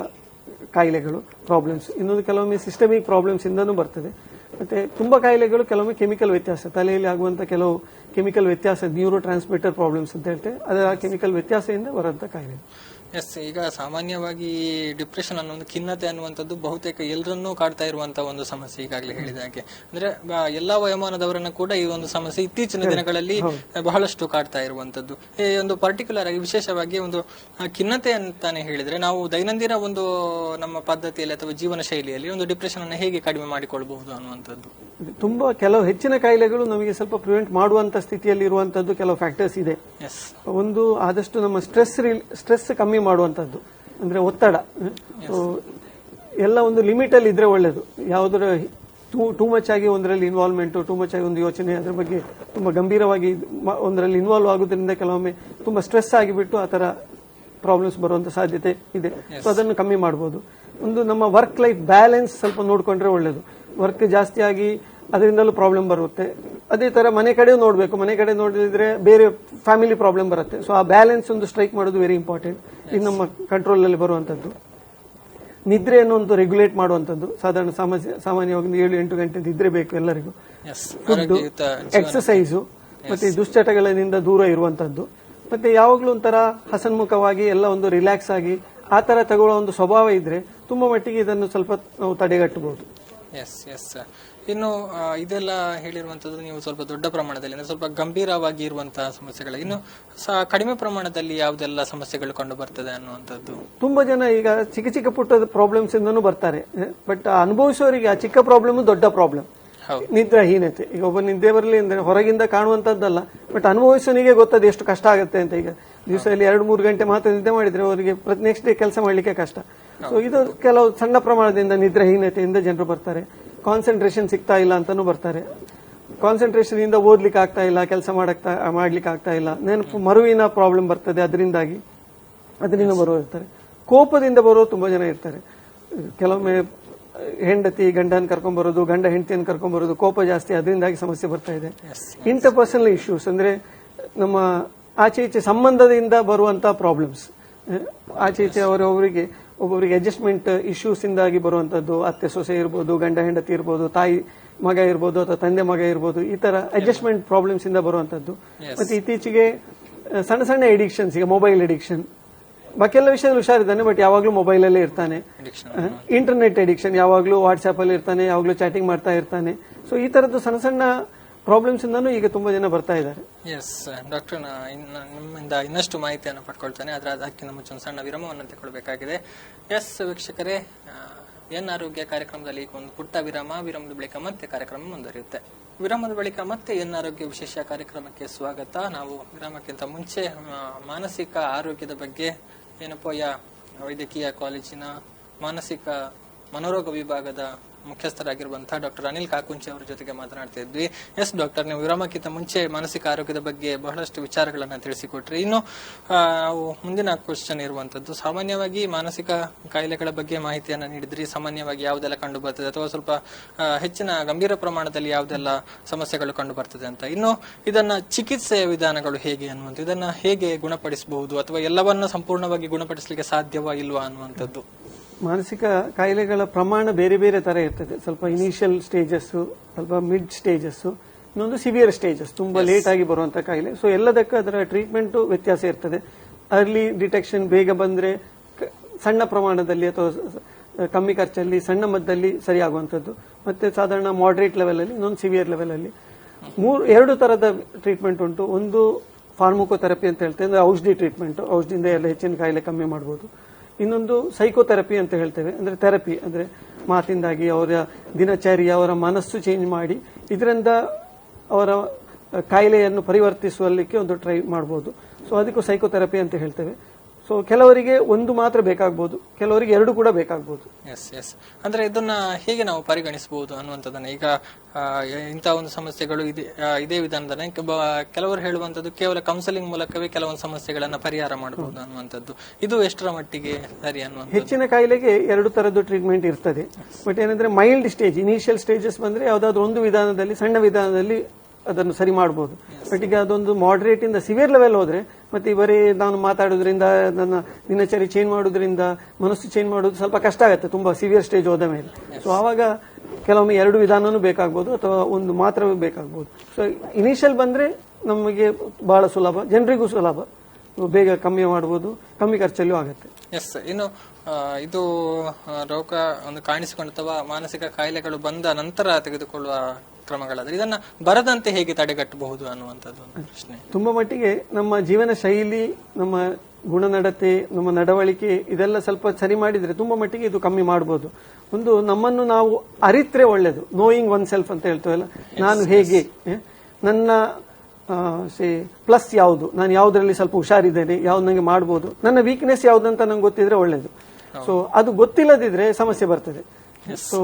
[SPEAKER 2] ಕಾಯಿಲೆಗಳು, ಪ್ರಾಬ್ಲಮ್ಸ್. ಇನ್ನೊಂದು ಕೆಲವೊಮ್ಮೆ ಸಿಸ್ಟಮಿಕ್ ಪ್ರಾಬ್ಲಮ್ಸ್ ಇಂದನೂ ಬರ್ತದೆ. ಮತ್ತೆ ತುಂಬಾ ಕಾಯಿಲೆಗಳು ಕೆಲವೊಮ್ಮೆ ಕೆಮಿಕಲ್ ವ್ಯತ್ಯಾಸ, ತಲೆಯಲ್ಲಿ ಆಗುವಂತ ಕೆಲವು ಕೆಮಿಕಲ್ ವ್ಯತ್ಯಾಸ, ನ್ಯೂರೋ ಟ್ರಾನ್ಸ್ಮಿಟರ್ ಪ್ರಾಬ್ಲಮ್ಸ್ ಅಂತ ಹೇಳ್ತೇವೆ. ಅದರ ಕೆಮಿಕಲ್ ವ್ಯತ್ಯಾಸದಿಂದ ಬರುವಂತ ಕಾಯಿಲೆ.
[SPEAKER 1] ಈಗ ಸಾಮಾನ್ಯವಾಗಿ ಡಿಪ್ರೆಷನ್ ಅನ್ನೋ ಒಂದು ಖಿನ್ನತೆ ಅನ್ನುವಂಥದ್ದು ಬಹುತೇಕ ಎಲ್ಲರನ್ನೂ ಕಾಡ್ತಾ ಇರುವಂತಹ ಒಂದು ಸಮಸ್ಯೆ. ಈಗಾಗಲೇ ಹೇಳಿದ ಹಾಗೆ ಅಂದ್ರೆ ಎಲ್ಲಾ ವಯೋಮಾನದವರನ್ನ ಕೂಡ ಈ ಒಂದು ಸಮಸ್ಯೆ ಇತ್ತೀಚಿನ ದಿನಗಳಲ್ಲಿ ಬಹಳಷ್ಟು ಕಾಡ್ತಾ ಇರುವಂತದ್ದು. ಈ ಒಂದು ಪರ್ಟಿಕ್ಯುಲರ್ ಆಗಿ ವಿಶೇಷವಾಗಿ ಒಂದು ಖಿನ್ನತೆ ಅಂತಾನೆ ಹೇಳಿದ್ರೆ ನಾವು ದೈನಂದಿನ ಒಂದು ನಮ್ಮ ಪದ್ಧತಿಯಲ್ಲಿ ಅಥವಾ ಜೀವನ ಶೈಲಿಯಲ್ಲಿ ಒಂದು ಡಿಪ್ರೆಷನ್ ಅನ್ನು ಹೇಗೆ ಕಡಿಮೆ ಮಾಡಿಕೊಳ್ಳಬಹುದು ಅನ್ನುವಂಥದ್ದು.
[SPEAKER 2] ತುಂಬಾ ಕೆಲವು ಹೆಚ್ಚಿನ ಕಾಯಿಲೆಗಳು ನಮಗೆ ಸ್ವಲ್ಪ ಪ್ರಿವೆಂಟ್ ಮಾಡುವಂತ ಸ್ಥಿತಿಯಲ್ಲಿ ಇರುವಂತದ್ದು ಕೆಲವು ಫ್ಯಾಕ್ಟರ್ಸ್ ಇದೆ. ಒಂದು ಆದಷ್ಟು ನಮ್ಮ ಸ್ಟ್ರೆಸ್ ಕಮ್ಮಿ ಮಾಡುವಂತದ್ದು, ಅಂದ್ರೆ ಒತ್ತಡ. ಎಲ್ಲ ಒಂದು ಲಿಮಿಟ್ ಅಲ್ಲಿ ಇದ್ರೆ ಒಳ್ಳೇದು. ಯಾವುದರ ಟೂ ಮಚ್ ಆಗಿ ಒಂದರಲ್ಲಿ ಇನ್ವಾಲ್ವ್ಮೆಂಟ್, ಟೂ ಮಚ್ ಆಗಿ ಒಂದು ಯೋಚನೆ, ಅದ್ರ ಬಗ್ಗೆ ತುಂಬಾ ಗಂಭೀರವಾಗಿ ಒಂದರಲ್ಲಿ ಇನ್ವಾಲ್ವ್ ಆಗೋದ್ರಿಂದ ಕೆಲವೊಮ್ಮೆ ತುಂಬಾ ಸ್ಟ್ರೆಸ್ ಆಗಿಬಿಟ್ಟು ಆ ತರ ಪ್ರಾಬ್ಲಮ್ಸ್ ಬರುವಂತ ಸಾಧ್ಯತೆ ಇದೆ. ಸೊ ಅದನ್ನು ಕಮ್ಮಿ ಮಾಡಬಹುದು. ಒಂದು ನಮ್ಮ ವರ್ಕ್ ಲೈಫ್ ಬ್ಯಾಲೆನ್ಸ್ ಸ್ವಲ್ಪ ನೋಡ್ಕೊಂಡ್ರೆ ಒಳ್ಳೇದು. ವರ್ಕ್ ಜಾಸ್ತಿ ಆಗಿ ಅದರಿಂದಲೂ ಪ್ರಾಬ್ಲಮ್ ಬರುತ್ತೆ. ಅದೇ ತರ ಮನೆ ಕಡೆ ನೋಡ್ಬೇಕು. ಮನೆ ಕಡೆ ನೋಡಿದ್ರೆ ಬೇರೆ ಫ್ಯಾಮಿಲಿ ಪ್ರಾಬ್ಲಮ್ ಬರುತ್ತೆ. ಸೊ ಆ ಬ್ಯಾಲೆನ್ಸ್ ಒಂದು ಸ್ಟ್ರೈಕ್ ಮಾಡೋದು ವೆರಿ ಇಂಪಾರ್ಟೆಂಟ್. ಇದು ನಮ್ಮ ಕಂಟ್ರೋಲ್ ಅಲ್ಲಿ ಬರುವಂತದ್ದು. ನಿದ್ರೆಯನ್ನು ಒಂದು ರೆಗ್ಯುಲೇಟ್ ಮಾಡುವಂತದ್ದು. ಸಾಮಾನ್ಯವಾಗಿ 7-8 ಗಂಟೆ ನಿದ್ರೆ ಬೇಕು ಎಲ್ಲರಿಗೂ. ಫುಡ್, ಎಕ್ಸಸೈಸು, ಮತ್ತೆ ದುಶ್ಚಟಗಳಿಂದ ದೂರ ಇರುವಂತದ್ದು. ಮತ್ತೆ ಯಾವಾಗ್ಲೂ ಒಂಥರ ಹಸನ್ಮುಖವಾಗಿ ಎಲ್ಲ ಒಂದು ರಿಲ್ಯಾಕ್ಸ್ ಆಗಿ ಆ ತರ ತಗೊಳ್ಳೋ ಒಂದು ಸ್ವಭಾವ ಇದ್ರೆ ತುಂಬಾ ಮಟ್ಟಿಗೆ ಇದನ್ನು ಸ್ವಲ್ಪ ನಾವು ತಡೆಗಟ್ಟಬಹುದು.
[SPEAKER 1] ಇನ್ನು ಇದೆಲ್ಲ ಹೇಳಿರುವಂತದ್ದು ನೀವು ಸ್ವಲ್ಪ ದೊಡ್ಡ ಪ್ರಮಾಣದಲ್ಲಿ ಅಂದ್ರೆ ಸ್ವಲ್ಪ ಗಂಭೀರವಾಗಿ ಇರುವಂತಹ ಸಮಸ್ಯೆಗಳು. ಇನ್ನು ಕಡಿಮೆ ಪ್ರಮಾಣದಲ್ಲಿ ಯಾವುದೆಲ್ಲ ಸಮಸ್ಯೆಗಳು ಕಂಡು ಬರ್ತದೆ ಅನ್ನುವಂಥದ್ದು.
[SPEAKER 2] ತುಂಬಾ ಜನ ಈಗ ಚಿಕ್ಕ ಪುಟ್ಟ ಪ್ರಾಬ್ಲಮ್ಸ್ ಇಂದನೂ ಬರ್ತಾರೆ. ಬಟ್ ಅನುಭವಿಸೋರಿಗೆ ಆ ಚಿಕ್ಕ ಪ್ರಾಬ್ಲಮ್ ದೊಡ್ಡ ಪ್ರಾಬ್ಲಮ್. ನಿದ್ರಾಹೀನತೆ ಈಗ ಒಬ್ಬ ನಿದ್ದೆ ಬರಲಿ ಅಂದ್ರೆ ಹೊರಗಿಂದ ಕಾಣುವಂತದ್ದಲ್ಲ, ಬಟ್ ಅನುಭವಿಸೋನಿಗೆ ಗೊತ್ತದ ಎಷ್ಟು ಕಷ್ಟ ಆಗುತ್ತೆ ಅಂತ. ಈಗ ದಿವಸದಲ್ಲಿ 2-3 ಗಂಟೆ ಮಾತ್ರ ನಿದ್ದೆ ಮಾಡಿದ್ರೆ ಅವರಿಗೆ ನೆಕ್ಸ್ಟ್ ಡೇ ಕೆಲಸ ಮಾಡ್ಲಿಕ್ಕೆ ಕಷ್ಟ. ಸೊ ಇದು ಕೆಲವು ಸಣ್ಣ ಪ್ರಮಾಣದಿಂದ ನಿದ್ರಾಹೀನತೆಯಿಂದ ಜನರು ಬರ್ತಾರೆ. ಕಾನ್ಸಂಟ್ರೇಷನ್ ಸಿಗ್ತಾ ಇಲ್ಲ ಅಂತಾನೂ ಬರ್ತಾರೆ. ಕಾನ್ಸಂಟ್ರೇಷನ್ ಇಂದ ಓದ್ಲಿಕ್ಕೆ ಆಗ್ತಾ ಇಲ್ಲ, ಕೆಲಸ ಮಾಡ್ಲಿಕ್ಕೆ ಆಗ್ತಾ ಇಲ್ಲ. ನೆನಪು ಮರುವಿನ ಪ್ರಾಬ್ಲಮ್ ಬರ್ತದೆ, ಅದರಿಂದ ಬರೋರು. ಕೋಪದಿಂದ ಬರೋರು ತುಂಬಾ ಜನ ಇರ್ತಾರೆ. ಕೆಲವೊಮ್ಮೆ ಹೆಂಡತಿ ಗಂಡನ ಕರ್ಕೊಂಡ್ ಬರೋದು, ಗಂಡ ಹೆಂಡತಿಯನ್ನು ಕರ್ಕೊಂಡ್ ಬರೋದು, ಕೋಪ ಜಾಸ್ತಿ, ಅದರಿಂದಾಗಿ ಸಮಸ್ಯೆ ಬರ್ತಾ ಇದೆ. ಇಂಟರ್ಪರ್ಸನಲ್ ಇಶ್ಯೂಸ್ ಅಂದ್ರೆ ನಮ್ಮ ಆಚೆ ಈಚೆ ಸಂಬಂಧದಿಂದ ಬರುವಂತಹ ಪ್ರಾಬ್ಲಮ್ಸ್. ಆಚೆ ಈಚೆ ಒಬ್ಬೊಬ್ಬರಿಗೆ ಅಡ್ಜಸ್ಟ್ಮೆಂಟ್ ಇಶ್ಯೂಸ್ ಇಂದಾಗಿ ಬರುವಂತದ್ದು. ಅತ್ತೆ ಸೊಸೆ ಇರ್ಬೋದು, ಗಂಡ ಹೆಂಡತಿ ಇರ್ಬೋದು, ತಾಯಿ ಮಗ ಇರ್ಬೋದು ಅಥವಾ ತಂದೆ ಮಗ ಇರ್ಬೋದು. ಈ ತರ ಅಡ್ಜಸ್ಟ್ಮೆಂಟ್ ಪ್ರಾಬ್ಲಮ್ಸ್ ಇಂದ ಬರುವಂತದ್ದು. ಮತ್ತೆ ಇತ್ತೀಚೆಗೆ ಸಣ್ಣ ಎಡಿಕ್ಷನ್ಸ್, ಈಗ ಮೊಬೈಲ್ ಎಡಿಕ್ಷನ್. ಬಾಕಿಯೆಲ್ಲ ವಿಷಯದಲ್ಲಿ ಹುಷಾರಿದ್ದಾನೆ, ಬಟ್ ಯಾವಾಗ್ಲೂ ಮೊಬೈಲ್ ಅಲ್ಲೇ ಇರ್ತಾನೆ. ಇಂಟರ್ನೆಟ್ ಅಡಿಕ್ಷನ್, ಯಾವಾಗ್ಲೂ ವಾಟ್ಸ್ಆಪ್ ಅಲ್ಲಿ ಇರ್ತಾನೆ, ಯಾವಾಗ್ಲೂ ಚಾಟಿಂಗ್ ಮಾಡ್ತಾ ಇರ್ತಾನೆ. ಸೊ ಈ ತರದ್ದು ಸಣ್ಣ ಪ್ರಾಬ್ಲಮ್ಸ್ ಇಂದಾನು ಈಗ ತುಂಬಾ ಜನ ಬರ್ತಾ ಇದ್ದಾರೆ.
[SPEAKER 1] ಡಾಕ್ಟರ್, ನಿಮ್ಮಿಂದ ಇನ್ನಷ್ಟು ಮಾಹಿತಿಯನ್ನು ಪಡ್ಕೊಳ್ತಾನೆ. ಅದಕ್ಕಿಂತ ಮುಂಚೆ ಒಂದು ಸಣ್ಣ ವಿರಾಮವನ್ನು ತೆಗೆದುಕೊಳ್ಳಬೇಕಾಗಿದೆ. ವೀಕ್ಷಕರೇ, ಎನ್ ಆರೋಗ್ಯ ಕಾರ್ಯಕ್ರಮದಲ್ಲಿ ಒಂದು ಪುಟ್ಟ ವಿರಾಮದ ಬಳಿಕ ಮತ್ತೆ ಕಾರ್ಯಕ್ರಮ ಮುಂದುವರಿಯುತ್ತೆ. ವಿರಾಮದ ಬಳಿಕ ಮತ್ತೆ ಎನ್ ಆರೋಗ್ಯ ವಿಶೇಷ ಕಾರ್ಯಕ್ರಮಕ್ಕೆ ಸ್ವಾಗತ. ನಾವು ವಿರಾಮಕ್ಕಿಂತ ಮುಂಚೆ ಮಾನಸಿಕ ಆರೋಗ್ಯದ ಬಗ್ಗೆ ವೈದ್ಯಕೀಯ ಕಾಲೇಜಿನ ಮಾನಸಿಕ ಮನೋರೋಗ ವಿಭಾಗದ ಮುಖ್ಯಸ್ಥರಾಗಿರುವಂತಹ ಡಾಕ್ಟರ್ ಅನಿಲ್ ಕಾಕುಂಚೆ ಅವರ ಜೊತೆಗೆ ಮಾತನಾಡ್ತಾ ಇದ್ವಿ. ಎಸ್ ಡಾಕ್ಟರ್, ನೀವು ವಿರಾಮಕ್ಕಿಂತ ಮುಂಚೆ ಮಾನಸಿಕ ಆರೋಗ್ಯದ ಬಗ್ಗೆ ಬಹಳಷ್ಟು ವಿಚಾರಗಳನ್ನ ತಿಳಿಸಿಕೊಟ್ರಿ. ಇನ್ನು ನಾವು ಮುಂದಿನ ಕ್ವಶನ್ ಇರುವಂತದ್ದು, ಸಾಮಾನ್ಯವಾಗಿ ಮಾನಸಿಕ ಕಾಯಿಲೆಗಳ ಬಗ್ಗೆ ಮಾಹಿತಿಯನ್ನ ನೀಡಿದ್ರಿ. ಸಾಮಾನ್ಯವಾಗಿ ಯಾವುದೆಲ್ಲ ಕಂಡು ಬರ್ತದೆ ಅಥವಾ ಸ್ವಲ್ಪ ಹೆಚ್ಚಿನ ಗಂಭೀರ ಪ್ರಮಾಣದಲ್ಲಿ ಯಾವುದೆಲ್ಲ ಸಮಸ್ಯೆಗಳು ಕಂಡು ಬರ್ತದೆ ಅಂತ. ಇನ್ನು ಇದನ್ನ ಚಿಕಿತ್ಸೆಯ ವಿಧಾನಗಳು ಹೇಗೆ ಅನ್ನುವಂಥ, ಇದನ್ನ ಹೇಗೆ ಗುಣಪಡಿಸಬಹುದು ಅಥವಾ ಎಲ್ಲವನ್ನ ಸಂಪೂರ್ಣವಾಗಿ ಗುಣಪಡಿಸಲಿಕ್ಕೆ ಸಾಧ್ಯವಾ ಇಲ್ವಾ ಅನ್ನುವಂಥದ್ದು.
[SPEAKER 2] ಮಾನಸಿಕ ಕಾಯಿಲೆಗಳ ಪ್ರಮಾಣ ಬೇರೆ ಬೇರೆ ತರ ಇರ್ತದೆ. ಸ್ವಲ್ಪ ಇನಿಷಿಯಲ್ ಸ್ಟೇಜಸ್, ಸ್ವಲ್ಪ ಮಿಡ್ ಸ್ಟೇಜಸ್, ಇನ್ನೊಂದು ಸಿವಿಯರ್ ಸ್ಟೇಜಸ್, ತುಂಬಾ ಲೇಟ್ ಆಗಿ ಬರುವಂತಹ ಕಾಯಿಲೆ. ಸೊ ಎಲ್ಲದಕ್ಕೂ ಅದರ ಟ್ರೀಟ್ಮೆಂಟ್ ವ್ಯತ್ಯಾಸ ಇರ್ತದೆ. ಅರ್ಲಿ ಡಿಟೆಕ್ಷನ್ ಬೇಗ ಬಂದ್ರೆ ಸಣ್ಣ ಪ್ರಮಾಣದಲ್ಲಿ ಅಥವಾ ಕಮ್ಮಿ ಖರ್ಚಲ್ಲಿ ಸಣ್ಣ ಮದ್ದದಲ್ಲಿ ಸರಿಯಾಗುವಂಥದ್ದು, ಮತ್ತೆ ಸಾಧಾರಣ ಮಾಡರೇಟ್ ಲೆವೆಲ್ ಅಲ್ಲಿ, ಇನ್ನೊಂದು ಸಿವಿಯರ್ ಲೆವೆಲ್ ಅಲ್ಲಿ. ಎರಡು ತರದ ಟ್ರೀಟ್ಮೆಂಟ್ ಉಂಟು. ಒಂದು ಫಾರ್ಮಕೋಥೆರಪಿ ಅಂತ ಹೇಳ್ತೇವೆ, ಅಂದ್ರೆ ಔಷಧಿ ಟ್ರೀಟ್ಮೆಂಟ್, ಔಷಧಿಯಿಂದ ಎಲ್ಲ ಹೆಚ್ಚಿನ ಕಾಯಿಲೆ ಕಮ್ಮಿ ಮಾಡಬಹುದು. ಇನ್ನೊಂದು ಸೈಕೋಥೆರಪಿ ಅಂತ ಹೇಳ್ತೇವೆ, ಅಂದ್ರೆ ಥೆರಪಿ, ಅಂದ್ರೆ ಮಾತಿಂದಾಗಿ ಅವರ ದಿನಚರಿ, ಅವರ ಮನಸ್ಸು ಚೇಂಜ್ ಮಾಡಿ ಇದರಿಂದ ಅವರ ಕಾಯಿಲೆಯನ್ನು ಪರಿವರ್ತಿಸುವಲ್ಲಿಕ್ಕೆ ಒಂದು ಟ್ರೈ ಮಾಡಬಹುದು. ಸೊ ಅದಕ್ಕೂ ಸೈಕೋಥೆರಪಿ ಅಂತ ಹೇಳ್ತೇವೆ. ಸೊ ಕೆಲವರಿಗೆ ಒಂದು ಮಾತ್ರ ಬೇಕಾಗಬಹುದು, ಕೆಲವರಿಗೆ ಎರಡು ಕೂಡ ಬೇಕಾಗಬಹುದು.
[SPEAKER 1] ಎಸ್ ಎಸ್ ಅಂದ್ರೆ ಇದನ್ನ ಹೇಗೆ ನಾವು ಪರಿಗಣಿಸಬಹುದು ಅನ್ನುವಂಥದ್ದನ್ನ, ಈಗ ಇಂತಹ ಒಂದು ಸಮಸ್ಯೆಗಳು ಇದೇ ವಿಧಾನದಲ್ಲಿ ಕೆಲವರು ಹೇಳುವಂತದ್ದು ಕೇವಲ ಕೌನ್ಸೆಲಿಂಗ್ ಮೂಲಕವೇ ಕೆಲವೊಂದು ಸಮಸ್ಯೆಗಳನ್ನ ಪರಿಹಾರ ಮಾಡಬಹುದು ಅನ್ನುವಂಥದ್ದು. ಇದು ಎಷ್ಟರ ಮಟ್ಟಿಗೆ ಸರಿ ಅನ್ನುವಂಥದ್ದು?
[SPEAKER 2] ಹೆಚ್ಚಿನ ಕಾಯಿಲೆಗೆ ಎರಡು ತರದ್ದು ಟ್ರೀಟ್ಮೆಂಟ್ ಇರ್ತದೆ. ಬಟ್ ಏನಂದ್ರೆ ಮೈಲ್ಡ್ ಸ್ಟೇಜ್, ಇನಿಷಿಯಲ್ ಸ್ಟೇಜಸ್ ಬಂದ್ರೆ ಯಾವ್ದಾದ್ರು ಒಂದು ವಿಧಾನದಲ್ಲಿ, ಸಣ್ಣ ವಿಧಾನದಲ್ಲಿ ಅದನ್ನು ಸರಿ ಮಾಡಬಹುದು. ಬಟ್ ಈಗ ಅದೊಂದು ಮಾಡರೇಟ್ ಇಂದ ಸಿವಿಯರ್ ಲೆವೆಲ್ ಹೋದ್ರೆ ಮತ್ತೆ ಬರೀ ನಾನು ಮಾತಾಡೋದ್ರಿಂದ, ನನ್ನ ದಿನಚರಿ ಚೇಂಜ್ ಮಾಡೋದ್ರಿಂದ, ಮನಸ್ಸು ಚೇಂಜ್ ಮಾಡೋದು ಸ್ವಲ್ಪ ಕಷ್ಟ ಆಗುತ್ತೆ ತುಂಬಾ ಸಿವಿಯರ್ ಸ್ಟೇಜ್ ಹೋದ ಮೇಲೆ. ಸೊ ಆವಾಗ ಕೆಲವೊಮ್ಮೆ ಎರಡು ವಿಧಾನನೂ ಬೇಕಾಗಬಹುದು ಅಥವಾ ಒಂದು ಮಾತ್ರವೇ ಬೇಕಾಗಬಹುದು. ಸೊ ಇನಿಷಿಯಲ್ ಬಂದ್ರೆ ನಮಗೆ ಬಹಳ ಸುಲಭ, ಜನರಿಗೂ ಸುಲಭ, ಬೇಗ ಕಮ್ಮಿ ಮಾಡಬಹುದು, ಕಮ್ಮಿ ಖರ್ಚಲ್ಲೂ ಆಗುತ್ತೆ.
[SPEAKER 1] ಎಸ್, ಇನ್ನು ಇದು ರೋಗ ಒಂದು ಕಾಣಿಸಿಕೊಂಡು ಅಥವಾ ಮಾನಸಿಕ ಕಾಯಿಲೆಗಳು ಬಂದ ನಂತರ ತೆಗೆದುಕೊಳ್ಳುವ ಕ್ರಮಗಳಾದ್ರೆ ಇದನ್ನ ಬರದಂತೆ ಹೇಗೆ ತಡೆಗಟ್ಟಬಹುದು ಅನ್ನುವಂಥದ್ದು ಪ್ರಶ್ನೆ.
[SPEAKER 2] ತುಂಬಾ ಮಟ್ಟಿಗೆ ನಮ್ಮ ಜೀವನ ಶೈಲಿ, ನಮ್ಮ ಗುಣನಡತೆ, ನಮ್ಮ ನಡವಳಿಕೆ ಇದೆಲ್ಲ ಸ್ವಲ್ಪ ಸರಿ ಮಾಡಿದ್ರೆ ತುಂಬಾ ಮಟ್ಟಿಗೆ ಇದು ಕಮ್ಮಿ ಮಾಡಬಹುದು. ಒಂದು ನಮ್ಮನ್ನು ನಾವು ಅರಿತ್ರೆ ಒಳ್ಳೇದು. ನೋಯಿಂಗ್ ಒನ್ ಸೆಲ್ಫ್ ಅಂತ ಹೇಳ್ತೇವಲ್ಲ, ನಾನು ಹೇಗೆ, ನನ್ನ ಪ್ಲಸ್ ಯಾವುದು, ನಾನು ಯಾವುದರಲ್ಲಿ ಸ್ವಲ್ಪ ಹುಷಾರಿದ್ದೇನೆ, ಯಾವ್ದು ನಂಗೆ ಮಾಡಬಹುದು, ನನ್ನ ವೀಕ್ನೆಸ್ ಯಾವ್ದಂತ ನಂಗೆ ಗೊತ್ತಿದ್ರೆ ಒಳ್ಳೇದು. ಸೊ ಅದು ಗೊತ್ತಿಲ್ಲದಿದ್ರೆ ಸಮಸ್ಯೆ ಬರ್ತದೆ. So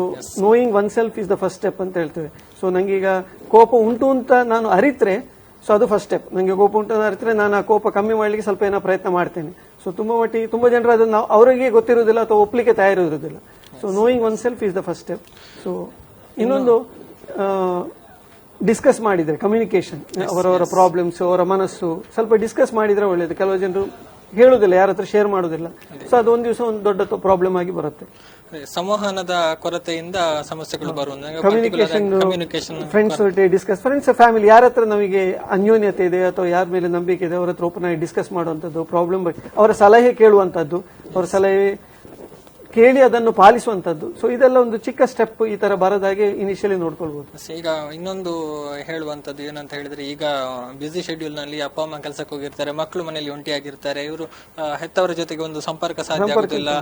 [SPEAKER 2] knowing oneself is the first step ಅಂತ ಹೇಳ್ತೇವೆ. ಸೊ ನಂಗೀಗ ಕೋಪ ಉಂಟು ಅಂತ ನಾನು ಅರಿತ್ರೆ, ಸೊ ಅದು ಫಸ್ಟ್ ಸ್ಟೆಪ್. ನಂಗೆ ಕೋಪ ಉಂಟು ಅಂತ ಅರಿತ್ರೆ ನಾನು ಆ ಕೋಪ ಕಮ್ಮಿ ಮಾಡ್ಲಿಕ್ಕೆ ಸ್ವಲ್ಪ ಏನೋ ಪ್ರಯತ್ನ ಮಾಡ್ತೇನೆ. ಸೊ ತುಂಬಾ ಮಟ್ಟಿಗೆ ತುಂಬಾ ಜನರು ಅದನ್ನು ಅವರಿಗೆ ಗೊತ್ತಿರುವುದಿಲ್ಲ ಅಥವಾ ಒಪ್ಲಿಕ್ಕೆ ತಯಾರಿರುವುದಿಲ್ಲ. So knowing oneself is the first step. So ಇನ್ನೊಂದು ಡಿಸ್ಕಸ್ ಮಾಡಿದ್ರೆ, ಕಮ್ಯುನಿಕೇಶನ್, ಅವರವರ ಪ್ರಾಬ್ಲಮ್ಸ್, ಅವರ ಮನಸ್ಸು ಸ್ವಲ್ಪ ಡಿಸ್ಕಸ್ ಮಾಡಿದ್ರೆ ಒಳ್ಳೇದು. ಕೆಲವು ಜನರು ಹೇಳುದಿಲ್ಲ, ಯಾರ ಹತ್ರ ಶೇರ್ ಮಾಡುದಿಲ್ಲ. ಸೊ ಅದು ಒಂದು ದಿವಸ ಒಂದು ದೊಡ್ಡ ಪ್ರಾಬ್ಲಮ್ ಆಗಿ ಬರುತ್ತೆ.
[SPEAKER 1] ಸಂವಹನದ ಕೊರತೆಯಿಂದ ಸಮಸ್ಯೆಗಳು ಬರುವುದು.
[SPEAKER 2] Communication, friends discuss, friends, family, ಯಾರ ಹತ್ರ ನಮಗೆ ಅನ್ಯೋನ್ಯತೆ ಇದೆ ಅಥವಾ ಯಾರ ಮೇಲೆ ನಂಬಿಕೆ ಇದೆ ಅವರ ಹತ್ರ ಓಪನ್ ಆಗಿ ಡಿಸ್ಕಸ್ ಮಾಡುವಂತದ್ದು, ಪ್ರಾಬ್ಲಮ್ ಬಗ್ಗೆ ಅವರ ಸಲಹೆ ಕೇಳುವಂತದ್ದು, ಅವರ ಸಲಹೆ ಕೇಳಿ ಅದನ್ನು ಪಾಲಿಸುವಂತದ್ದು. ಸೊ ಇದೆಲ್ಲ ಒಂದು ಚಿಕ್ಕ ಸ್ಟೆಪ್, ಈ ತರ ಬರದಾಗೆ ಇನಿಷಿಯಲಿ ನೋಡ್ಕೊಳ್ಬಹುದು.
[SPEAKER 1] ಈಗ ಇನ್ನೊಂದು ಹೇಳುವಂತದ್ದು ಏನಂತ ಹೇಳಿದ್ರೆ, ಈಗ ಬ್ಯುಸಿ ಶೆಡ್ಯೂಲ್ ನಲ್ಲಿ ಅಪ್ಪ ಅಮ್ಮ ಕೆಲಸಕ್ಕೆ ಹೋಗಿರ್ತಾರೆ, ಮಕ್ಕಳು ಮನೆಯಲ್ಲಿ ಒಂಟಿಯಾಗಿರ್ತಾರೆ, ಇವರು ಹೆತ್ತವರ ಜೊತೆಗೆ ಒಂದು ಸಂಪರ್ಕ ಸಾಧ್ಯ ಆಗುದಿಲ್ಲ,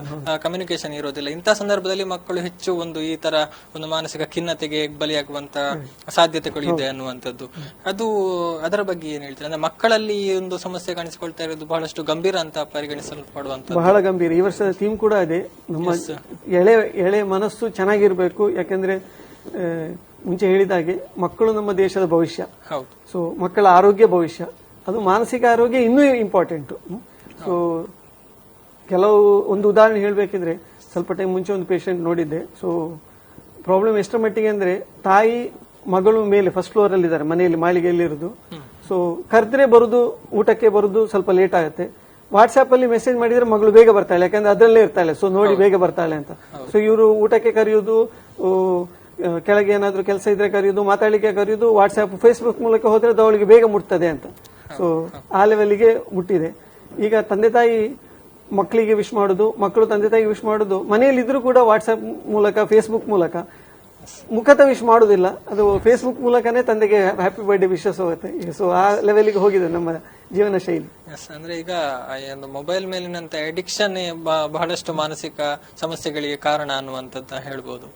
[SPEAKER 1] ಕಮ್ಯುನಿಕೇಶನ್ ಇರೋದಿಲ್ಲ. ಇಂತಹ ಸಂದರ್ಭದಲ್ಲಿ ಮಕ್ಕಳು ಹೆಚ್ಚು ಒಂದು ಈ ತರ ಒಂದು ಮಾನಸಿಕ ಖಿನ್ನತೆಗೆ ಬಲಿಯಾಗುವಂತ ಸಾಧ್ಯತೆಗಳು ಇದೆ ಅನ್ನುವಂಥದ್ದು. ಅದರ ಬಗ್ಗೆ ಏನ್ ಹೇಳ್ತಾರೆ? ಅಂದ್ರೆ ಮಕ್ಕಳಲ್ಲಿ ಈ ಒಂದು ಸಮಸ್ಯೆ ಕಾಣಿಸಿಕೊಳ್ತಾ ಇರೋದು ಬಹಳಷ್ಟು ಗಂಭೀರ ಅಂತ ಪರಿಗಣಿಸಲ್ಪಡುವಂತ,
[SPEAKER 2] ಬಹಳ ಗಂಭೀರ. ಈ ವರ್ಷದ ಥೀಮ್ ಕೂಡ ಇದೆ, ನಮ್ಮ ಎಳೆ ಮನಸ್ಸು ಚೆನ್ನಾಗಿರ್ಬೇಕು. ಯಾಕಂದ್ರೆ ಮುಂಚೆ ಹೇಳಿದಾಗೆ ಮಕ್ಕಳು ನಮ್ಮ ದೇಶದ ಭವಿಷ್ಯ. ಸೊ ಮಕ್ಕಳ ಆರೋಗ್ಯ ಭವಿಷ್ಯ, ಅದು ಮಾನಸಿಕ ಆರೋಗ್ಯ ಇನ್ನೂ ಇಂಪಾರ್ಟೆಂಟ್. ಸೊ ಕೆಲವು ಒಂದು ಉದಾಹರಣೆ ಹೇಳ್ಬೇಕಿದ್ರೆ, ಸ್ವಲ್ಪ ಟೈಮ್ ಮುಂಚೆ ಒಂದು ಪೇಷಂಟ್ ನೋಡಿದ್ದೆ. ಸೊ ಪ್ರಾಬ್ಲಮ್ ಎಷ್ಟರ ಮಟ್ಟಿಗೆ ಅಂದ್ರೆ, ತಾಯಿ ಮಗಳು ಮೇಲೆ ಫಸ್ಟ್ ಫ್ಲೋರ್ ಅಲ್ಲಿ ಇದ್ದಾರೆ, ಮನೆಯಲ್ಲಿ ಮಾಳಿಗೆಯಲ್ಲಿ ಇರುದು. ಸೊ ಕರೆದ್ರೆ ಬರುದು, ಊಟಕ್ಕೆ ಬರುದು ಸ್ವಲ್ಪ ಲೇಟ್ ಆಗುತ್ತೆ. ವಾಟ್ಸ್ಆಪ್ ಅಲ್ಲಿ ಮೆಸೇಜ್ ಮಾಡಿದ್ರೆ ಮಗಳು ಬೇಗ ಬರ್ತಾಳೆ, ಯಾಕಂದ್ರೆ ಅದರಲ್ಲೇ ಇರ್ತಾಳೆ. ಸೊ ನೋಡಿ ಬೇಗ ಬರ್ತಾಳೆ ಅಂತ. ಸೊ ಇವರು ಊಟಕ್ಕೆ ಕರೆಯುವುದು, ಕೆಳಗೆ ಏನಾದ್ರು ಕೆಲಸ ಇದ್ರೆ ಕರೆಯುವುದು, ಮಾತಾಡ್ಲಿಕ್ಕೆ ಕರೆಯುವುದು, ವಾಟ್ಸ್ಆಪ್ ಫೇಸ್ಬುಕ್ ಮೂಲಕ ಹೋದ್ರೆ ಅದು ಅವಳಿಗೆ ಬೇಗ ಮುಟ್ತದೆ ಅಂತ. ಸೊ ಆ ಲೆವೆಲ್ಗೆ ಮುಟ್ಟಿದೆ. ಈಗ ತಂದೆ ತಾಯಿ ಮಕ್ಕಳಿಗೆ ವಿಶ್ ಮಾಡುದು, ಮಕ್ಕಳು ತಂದೆ ತಾಯಿಗೆ ವಿಶ್ ಮಾಡುದು, ಮನೆಯಲ್ಲಿ ಇದ್ರೂ ಕೂಡ ವಾಟ್ಸ್ಆಪ್ ಮೂಲಕ, ಫೇಸ್ಬುಕ್ ಮೂಲಕ, ಮುಖತ ವಿಶ್ ಮಾಡುದಿಲ್ಲ, ಅದು ಫೇಸ್ಬುಕ್ ಮೂಲಕನೇ ತಂದೆಗೆ ಹ್ಯಾಪಿ ಬರ್ಡೇ ವಿಶಸ್ ಹೋಗುತ್ತೆ. ಸೊ ಆ ಲೆವೆಲ್ಗೆ ಹೋಗಿದೆ ನಮ್ಮ ಜೀವನ ಶೈಲಿ.
[SPEAKER 1] ಅಂದ್ರೆ ಈಗ ಮೊಬೈಲ್ ಮೇಲಿನಂತ ಅಡಿಕ್ಷನ್ ಬಹಳಷ್ಟು ಮಾನಸಿಕ ಸಮಸ್ಯೆಗಳಿಗೆ ಕಾರಣ ಅನ್ನುವಂಥದ್ದು ಹೇಳ್ಬೋದು.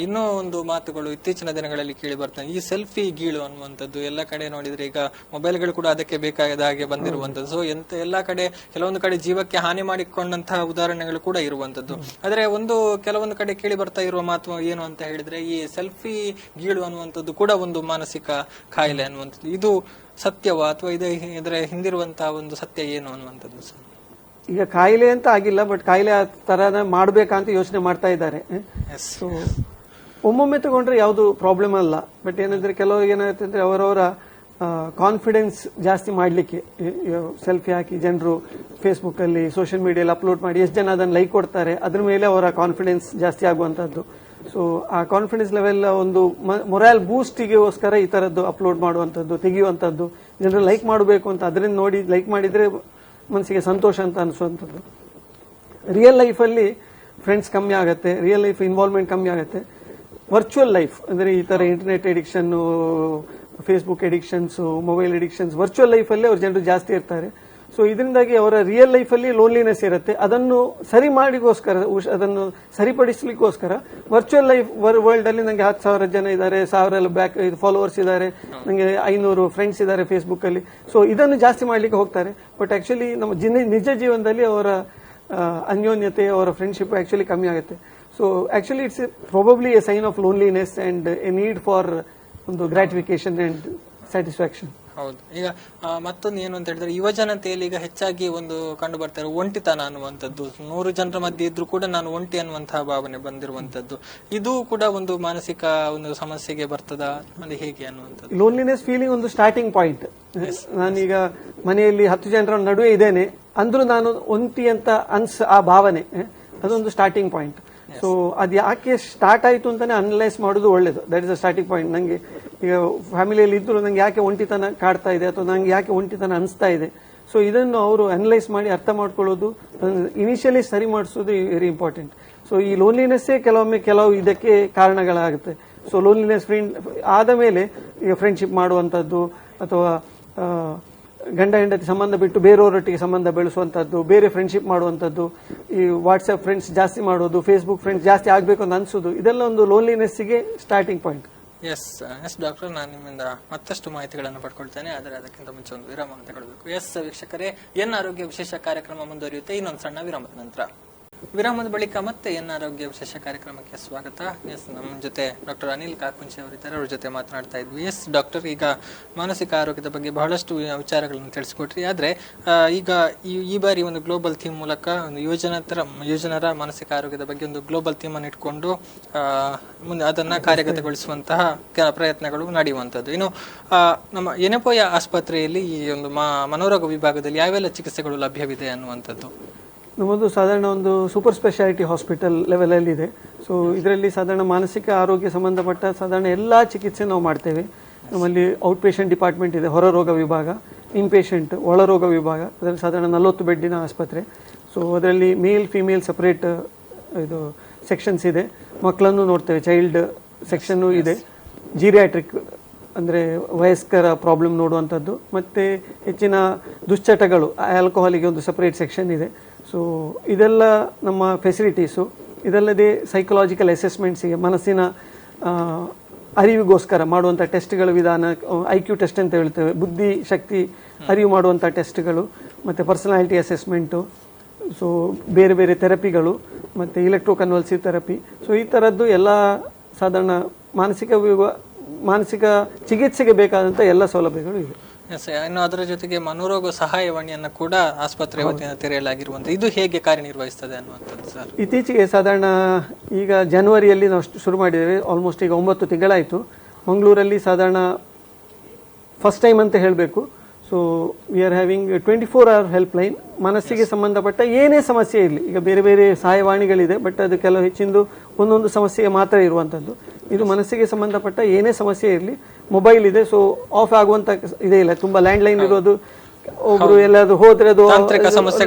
[SPEAKER 1] ಇನ್ನೂ ಒಂದು ಮಾತುಗಳು ಇತ್ತೀಚಿನ ದಿನಗಳಲ್ಲಿ ಕೇಳಿ ಬರ್ತದೆ, ಈ ಸೆಲ್ಫಿ ಗೀಳು ಅನ್ನುವಂಥದ್ದು. ಎಲ್ಲ ಕಡೆ ನೋಡಿದ್ರೆ ಈಗ ಮೊಬೈಲ್ಗಳು ಕೂಡ ಅದಕ್ಕೆ ಬೇಕಾದ ಹಾಗೆ ಬಂದಿರುವಂತದ್ದು. ಸೊ ಎಲ್ಲಾ ಕಡೆ ಕೆಲವೊಂದು ಕಡೆ ಜೀವಕ್ಕೆ ಹಾನಿ ಮಾಡಿಕೊಂಡಂತಹ ಉದಾಹರಣೆಗಳು ಕೂಡ ಇರುವಂತದ್ದು. ಆದ್ರೆ ಕೆಲವೊಂದು ಕಡೆ ಕೇಳಿ ಬರ್ತಾ ಇರುವ ಮಾತು ಏನು ಅಂತ ಹೇಳಿದ್ರೆ, ಈ ಸೆಲ್ಫಿ ಗೀಳು ಅನ್ನುವಂಥದ್ದು ಕೂಡ ಒಂದು ಮಾನಸಿಕ ಕಾಯಿಲೆ ಅನ್ನುವಂಥದ್ದು. ಇದು ಸತ್ಯವಾ ಅಥವಾ ಇದರ ಹಿಂದಿರುವಂತಹ ಒಂದು ಸತ್ಯ ಏನು ಅನ್ನುವಂಥದ್ದು ಸರ್?
[SPEAKER 2] ಈಗ ಕಾಯಿಲೆ ಅಂತ ಆಗಿಲ್ಲ, ಬಟ್ ಕಾಯಿಲೆ ಆ ತರನ ಮಾಡ್ಬೇಕಂತ ಯೋಚನೆ ಮಾಡ್ತಾ ಇದ್ದಾರೆ. ಸೊ ಒಮ್ಮೊಮ್ಮೆ ತಗೊಂಡ್ರೆ ಯಾವುದು ಪ್ರಾಬ್ಲಮ್ ಅಲ್ಲ. ಬಟ್ ಏನಂದ್ರೆ ಕೆಲವರಿಗೆ ಏನಾಗುತ್ತೆ ಅಂದ್ರೆ ಅವರವರ ಕಾನ್ಫಿಡೆನ್ಸ್ ಜಾಸ್ತಿ ಮಾಡ್ಲಿಕ್ಕೆ ಸೆಲ್ಫಿ ಹಾಕಿ ಜನರು ಫೇಸ್ಬುಕ್ ಅಲ್ಲಿ ಸೋಷಿಯಲ್ ಮೀಡಿಯಲ್ಲಿ ಅಪ್ಲೋಡ್ ಮಾಡಿ ಎಷ್ಟು ಜನ ಅದನ್ನು ಲೈಕ್ ಕೊಡ್ತಾರೆ, ಅದ್ರ ಮೇಲೆ ಅವರ ಕಾನ್ಫಿಡೆನ್ಸ್ ಜಾಸ್ತಿ ಆಗುವಂತದ್ದು. ಸೊ ಆ ಕಾನ್ಫಿಡೆನ್ಸ್ ಲೆವೆಲ್ ಒಂದು ಮೊರಲ್ ಬೂಸ್ಟಿಗೋಸ್ಕರ ಈ ತರದ್ದು ಅಪ್ಲೋಡ್ ಮಾಡುವಂತದ್ದು, ತೆಗೆಯುವಂತದ್ದು, ಜನರು ಲೈಕ್ ಮಾಡಬೇಕು ಅಂತ ಅದರಿಂದ ನೋಡಿ ಲೈಕ್ ಮಾಡಿದ್ರೆ ಮನಸ್ಸಿಗೆ ಸಂತೋಷ ಅಂತ ಅನಿಸುವಂಥದ್ದು. ರಿಯಲ್ ಲೈಫಲ್ಲಿ ಫ್ರೆಂಡ್ಸ್ ಕಮ್ಮಿ ಆಗುತ್ತೆ, ರಿಯಲ್ ಲೈಫ್ ಇನ್ವಾಲ್ವ್ಮೆಂಟ್ ಕಮ್ಮಿ ಆಗುತ್ತೆ. ವರ್ಚುವಲ್ ಲೈಫ್ ಅಂದ್ರೆ ಈ ತರ internet addiction, Facebook addictions, mobile addictions, virtual ಲೈಫಲ್ಲಿ ಅವ್ರ ಜನರು ಜಾಸ್ತಿ ಇರ್ತಾರೆ. ಸೊ ಇದರಿಂದಾಗಿ ಅವರ ರಿಯಲ್ ಲೈಫಲ್ಲಿ ಲೋನ್ಲಿನೆಸ್ ಇರುತ್ತೆ. ಅದನ್ನು ಸರಿ ಮಾಡಿಗೋಸ್ಕರ, ಅದನ್ನು ಸರಿಪಡಿಸಲಿಕ್ಕೋಸ್ಕರ ವರ್ಚುವಲ್ ಲೈಫ್ ವರ್ಲ್ಡ್ ಅಲ್ಲಿ ನಂಗೆ 10,000 ಜನ ಇದ್ದಾರೆ, 1000 ಬ್ಯಾಕ್ ಫಾಲೋವರ್ಸ್ ಇದ್ದಾರೆ, ನಂಗೆ 500 ಫ್ರೆಂಡ್ಸ್ ಇದ್ದಾರೆ ಫೇಸ್ಬುಕ್ ಅಲ್ಲಿ. ಸೊ ಇದನ್ನು ಜಾಸ್ತಿ ಮಾಡ್ಲಿಕ್ಕೆ ಹೋಗ್ತಾರೆ. ಬಟ್ ಆಕ್ಚುಲಿ ನಮ್ಮ ನಿಜ ಜೀವನದಲ್ಲಿ ಅವರ ಅನ್ಯೋನ್ಯತೆ, ಅವರ ಫ್ರೆಂಡ್ಶಿಪ್ ಆಕ್ಚುಲಿ ಕಮ್ಮಿ ಆಗುತ್ತೆ. So actually it's probably a sign of loneliness and a need for ಒಂದು ಗ್ರಾಟಿಫಿಕೇಶನ್ ಅಂಡ್ ಸ್ಯಾಟಿಸ್ಫ್ಯಾಕ್ಷನ್.
[SPEAKER 1] ಹೌದು. ಈಗ ಮತ್ತೊಂದು ಏನು ಅಂತ ಹೇಳಿದ್ರೆ, ಯುವ ಜನತೆಯಲ್ಲಿ ಈಗ ಹೆಚ್ಚಾಗಿ ಒಂದು ಕಂಡು ಬರ್ತಾರೆ ಒಂಟಿತನ ಅನ್ನುವಂಥದ್ದು. 100 ಜನರ ಮಧ್ಯೆ ಇದ್ರೂ ಕೂಡ ನಾನು ಒಂಟಿ ಅನ್ನುವಂತಹ ಭಾವನೆ ಬಂದಿರುವಂತದ್ದು. ಇದು ಕೂಡ ಒಂದು ಮಾನಸಿಕ ಒಂದು ಸಮಸ್ಯೆಗೆ ಬರ್ತದ, ಅದು ಹೇಗೆ ಅನ್ನುವಂಥದ್ದು?
[SPEAKER 2] ಲೋನ್ಲಿನೆಸ್ ಫೀಲಿಂಗ್ ಒಂದು ಸ್ಟಾರ್ಟಿಂಗ್ ಪಾಯಿಂಟ್. ನಾನೀಗ ಮನೆಯಲ್ಲಿ 10 ಜನರ ನಡುವೆ ಇದ್ದೇನೆ ಅಂದ್ರೂ ನಾನು ಒಂಟಿ ಅಂತ ಆ ಭಾವನೆ ಅದೊಂದು ಸ್ಟಾರ್ಟಿಂಗ್ ಪಾಯಿಂಟ್. ಸೊ ಅದು ಯಾಕೆ ಸ್ಟಾರ್ಟ್ ಆಯ್ತು ಅಂತಾನೆ ಅನಲೈಸ್ ಮಾಡೋದು ಒಳ್ಳೇದು. That is a starting point. ನಂಗೆ ಈಗ ಫ್ಯಾಮಿಲಿಯಲ್ಲಿ ಇದ್ರು ನಂಗೆ ಯಾಕೆ ಒಂಟಿತನ ಕಾಡ್ತಾ ಇದೆ ಅಥವಾ ನಂಗೆ ಯಾಕೆ ಒಂಟಿತನ ಅನಿಸ್ತಾ ಇದೆ, ಸೊ ಇದನ್ನು ಅವರು ಅನಲೈಸ್ ಮಾಡಿ ಅರ್ಥ ಮಾಡ್ಕೊಳ್ಳೋದು, ಇನಿಷಿಯಲಿ ಸರಿ ಮಾಡಿಸೋದು ವೆರಿ ಇಂಪಾರ್ಟೆಂಟ್. ಸೊ ಈ ಲೋನ್ಲಿನೆಸ್ಸೇ ಕೆಲವು ಇದಕ್ಕೆ ಕಾರಣಗಳಾಗುತ್ತೆ. ಸೊ ಲೋನ್ಲಿನೆಸ್ ಆದ ಮೇಲೆ ಈಗ ಫ್ರೆಂಡ್ಶಿಪ್ ಮಾಡುವಂತದ್ದು ಅಥವಾ ಗಂಡ ಹೆಂಡತಿ ಸಂಬಂಧ ಬಿಟ್ಟು ಬೇರೆಯವರೊಟ್ಟಿಗೆ ಸಂಬಂಧ ಬೆಳೆಸುವಂತದ್ದು, ಬೇರೆ ಫ್ರೆಂಡ್ಶಿಪ್ ಮಾಡುವಂತದ್ದು, ಈ ವಾಟ್ಸ್ಆಪ್ ಫ್ರೆಂಡ್ಸ್ ಜಾಸ್ತಿ ಮಾಡೋದು, ಫೇಸ್ಬುಕ್ ಫ್ರೆಂಡ್ಸ್ ಜಾಸ್ತಿ ಆಗಬೇಕು ಅಂತ ಅನ್ಸೋದು, ಇದೆಲ್ಲ ಒಂದು ಲೋನ್ಲಿನೆಸ್ಸಿಗೆ ಸ್ಟಾರ್ಟಿಂಗ್ ಪಾಯಿಂಟ್.
[SPEAKER 1] ಎಸ್ ಡಾಕ್ಟರ್, ನಾನು ನಿಮ್ಮಿಂದ ಮತ್ತಷ್ಟು ಮಾಹಿತಿಗಳನ್ನು ಪಡ್ಕೊಳ್ತೇನೆ. ಆದರೆ ಅದಕ್ಕಿಂತ ಮುಂಚೆ ಒಂದು ವಿರಾಮವನ್ನು ತಗೊಳ್ಬೇಕು. ಎಸ್ ವೀಕ್ಷಕರೇ, ಎನ್ ಆರೋಗ್ಯ ವಿಶೇಷ ಕಾರ್ಯಕ್ರಮ ಮುಂದುವರಿಯುತ್ತೆ ಇನ್ನೊಂದು ಸಣ್ಣ ವಿರಾಮದ ನಂತರ. ವಿರಾಮದ ಬಳಿಕ ಮತ್ತೆ ಎನ್ ಆರೋಗ್ಯ ವಿಶೇಷ ಕಾರ್ಯಕ್ರಮಕ್ಕೆ ಸ್ವಾಗತ. ಎಸ್, ನಮ್ಮ ಜೊತೆ ಡಾಕ್ಟರ್ ಅನಿಲ್ ಕಾಕುಂಚೆ ಅವರಿದ್ದಾರೆ, ಅವ್ರ ಜೊತೆ ಮಾತನಾಡ್ತಾ ಇದ್ವಿ. ಎಸ್ ಡಾಕ್ಟರ್, ಈಗ ಮಾನಸಿಕ ಆರೋಗ್ಯದ ಬಗ್ಗೆ ಬಹಳಷ್ಟು ವಿಚಾರಗಳನ್ನು ತಿಳಿಸ್ಕೊಟ್ರಿ. ಆದ್ರೆ ಈಗ ಈ ಬಾರಿ ಒಂದು ಗ್ಲೋಬಲ್ ಥೀಮ್ ಮೂಲಕ ಒಂದು ಯುವಜನರ ಮಾನಸಿಕ ಆರೋಗ್ಯದ ಬಗ್ಗೆ ಒಂದು ಗ್ಲೋಬಲ್ ಥೀಮ್ ಅನ್ನು ಇಟ್ಕೊಂಡು ಮುಂದೆ ಅದನ್ನ ಕಾರ್ಯಗತಗೊಳಿಸುವಂತಹ ಪ್ರಯತ್ನಗಳು ನಡೆಯುವಂತದ್ದು. ಇನ್ನು ನಮ್ಮ ಎನೆಪೋಯ ಆಸ್ಪತ್ರೆಯಲ್ಲಿ ಈ ಒಂದು ಮನೋರೋಗ ವಿಭಾಗದಲ್ಲಿ ಯಾವೆಲ್ಲ ಚಿಕಿತ್ಸೆಗಳು ಲಭ್ಯವಿದೆ ಅನ್ನುವಂಥದ್ದು?
[SPEAKER 2] ನಮ್ಮದು ಸಾಧಾರಣ ಒಂದು ಸೂಪರ್ ಸ್ಪೆಷಾಲಿಟಿ ಹಾಸ್ಪಿಟಲ್ ಲೆವೆಲ್ ಅಲ್ಲಿ ಇದೆ. ಸೊ ಇದರಲ್ಲಿ ಸಾಧಾರಣ ಮಾನಸಿಕ ಆರೋಗ್ಯ ಸಂಬಂಧಪಟ್ಟ ಸಾಧಾರಣ ಎಲ್ಲಾ ಚಿಕಿತ್ಸೆ ನಾವು ಮಾಡ್ತೇವೆ. ನಮ್ಮಲ್ಲಿ ಔಟ್ ಪೇಷಂಟ್ ಡಿಪಾರ್ಟ್ಮೆಂಟ್ ಇದೆ, ಹೊರ ರೋಗ ವಿಭಾಗ, ಇನ್ ಪೇಷಂಟ್ ಒಳರೋಗ ವಿಭಾಗ, ಅದರಲ್ಲಿ ಸಾಧಾರಣ 40 ಬೆಡ್ಡಿನ ಆಸ್ಪತ್ರೆ. ಸೊ ಅದರಲ್ಲಿ ಮೇಲ್ ಫಿಮೇಲ್ ಸಪರೇಟ್ ಇದು ಸೆಕ್ಷನ್ಸ್ ಇದೆ. ಮಕ್ಕಳನ್ನು ನೋಡ್ತೇವೆ, ಚೈಲ್ಡ್ ಸೆಕ್ಷನ್ ಇದೆ, ಜೀರಿಯಾಟ್ರಿಕ್ ಅಂದ್ರೆ ವಯಸ್ಕರ ಪ್ರಾಬ್ಲಮ್ ನೋಡುವಂಥದ್ದು, ಮತ್ತೆ ಹೆಚ್ಚಿನ ದುಶ್ಚಟಗಳು, ಆಲ್ಕೋಹಾಲಿಗೆ ಒಂದು ಸಪರೇಟ್ ಸೆಕ್ಷನ್ ಇದೆ. ಸೊ ಇದೆಲ್ಲ ನಮ್ಮ ಫೆಸಿಲಿಟೀಸು. ಇದಲ್ಲದೆ ಸೈಕಲಾಜಿಕಲ್ ಅಸೆಸ್ಮೆಂಟ್ಸಿಗೆ, ಮನಸ್ಸಿನ ಅರಿವಿಗೋಸ್ಕರ ಮಾಡುವಂಥ ಟೆಸ್ಟ್ಗಳ ವಿಧಾನ, IQ ಟೆಸ್ಟ್ ಅಂತ ಹೇಳ್ತೇವೆ, ಬುದ್ಧಿ ಶಕ್ತಿ ಅರಿವು ಮಾಡುವಂಥ ಟೆಸ್ಟ್ಗಳು, ಮತ್ತು ಪರ್ಸನಾಲಿಟಿ ಅಸೆಸ್ಮೆಂಟು, ಸೊ ಬೇರೆ ಬೇರೆ ಥೆರಪಿಗಳು, ಮತ್ತು ಇಲೆಕ್ಟ್ರೋಕನ್ವಲ್ಸಿವ್ ಥೆರಪಿ. ಸೊ ಈ ಥರದ್ದು ಎಲ್ಲ ಸಾಧಾರಣ ಮಾನಸಿಕ ಚಿಕಿತ್ಸೆಗೆ ಬೇಕಾದಂಥ ಎಲ್ಲ ಸೌಲಭ್ಯಗಳು ಇವೆ.
[SPEAKER 1] ಇನ್ನು ಅದರ ಜೊತೆಗೆ ಮನೋರೋಗ ಸಹಾಯವಾಣಿಯನ್ನು ಕೂಡ ಆಸ್ಪತ್ರೆ ವತಿಯಿಂದ ತೆರೆಯಲಾಗಿರುವಂತ, ಇದು ಹೇಗೆ ಕಾರ್ಯನಿರ್ವಹಿಸ್ತದೆ ಅನ್ನುವಂಥದ್ದು ಸರ್?
[SPEAKER 2] ಇತ್ತೀಚೆಗೆ ಸಾಧಾರಣ ಈಗ ಜನವರಿಯಲ್ಲಿ ನಾವು ಶುರು ಮಾಡಿದ್ದೇವೆ. ಆಲ್ಮೋಸ್ಟ್ ಈಗ 9 ತಿಂಗಳಾಯಿತು. ಮಂಗಳೂರಲ್ಲಿ ಸಾಧಾರಣ ಫಸ್ಟ್ ಟೈಮ್ ಅಂತ ಹೇಳಬೇಕು. So we are having 24 hour help line. ಮನಸ್ಸಿಗೆ ಸಂಬಂಧಪಟ್ಟ ಏನೇ ಸಮಸ್ಯೆ ಇರಲಿ, ಈಗ ಬೇರೆ ಬೇರೆ ಸಹಾಯವಾಣಿಗಳಿದೆ, ಬಟ್ ಅದು ಕೆಲವು ಹೆಚ್ಚಿಂದು ಒಂದೊಂದು ಸಮಸ್ಯೆಗೆ ಮಾತ್ರ ಇರುವಂಥದ್ದು. ಇದು ಮನಸ್ಸಿಗೆ ಸಂಬಂಧಪಟ್ಟ ಏನೇ ಸಮಸ್ಯೆ ಇರಲಿ, ಮೊಬೈಲ್ ಇದೆ. ಸೊ ಆಫ್ ಆಗುವಂತ ಇದೇ ಇಲ್ಲ. ತುಂಬಾ ಲ್ಯಾಂಡ್ ಲೈನ್ ಇರೋದು, ಒಬ್ರು ಎಲ್ಲಾದ್ರೂ ಹೋದ್ರೆ ಅದು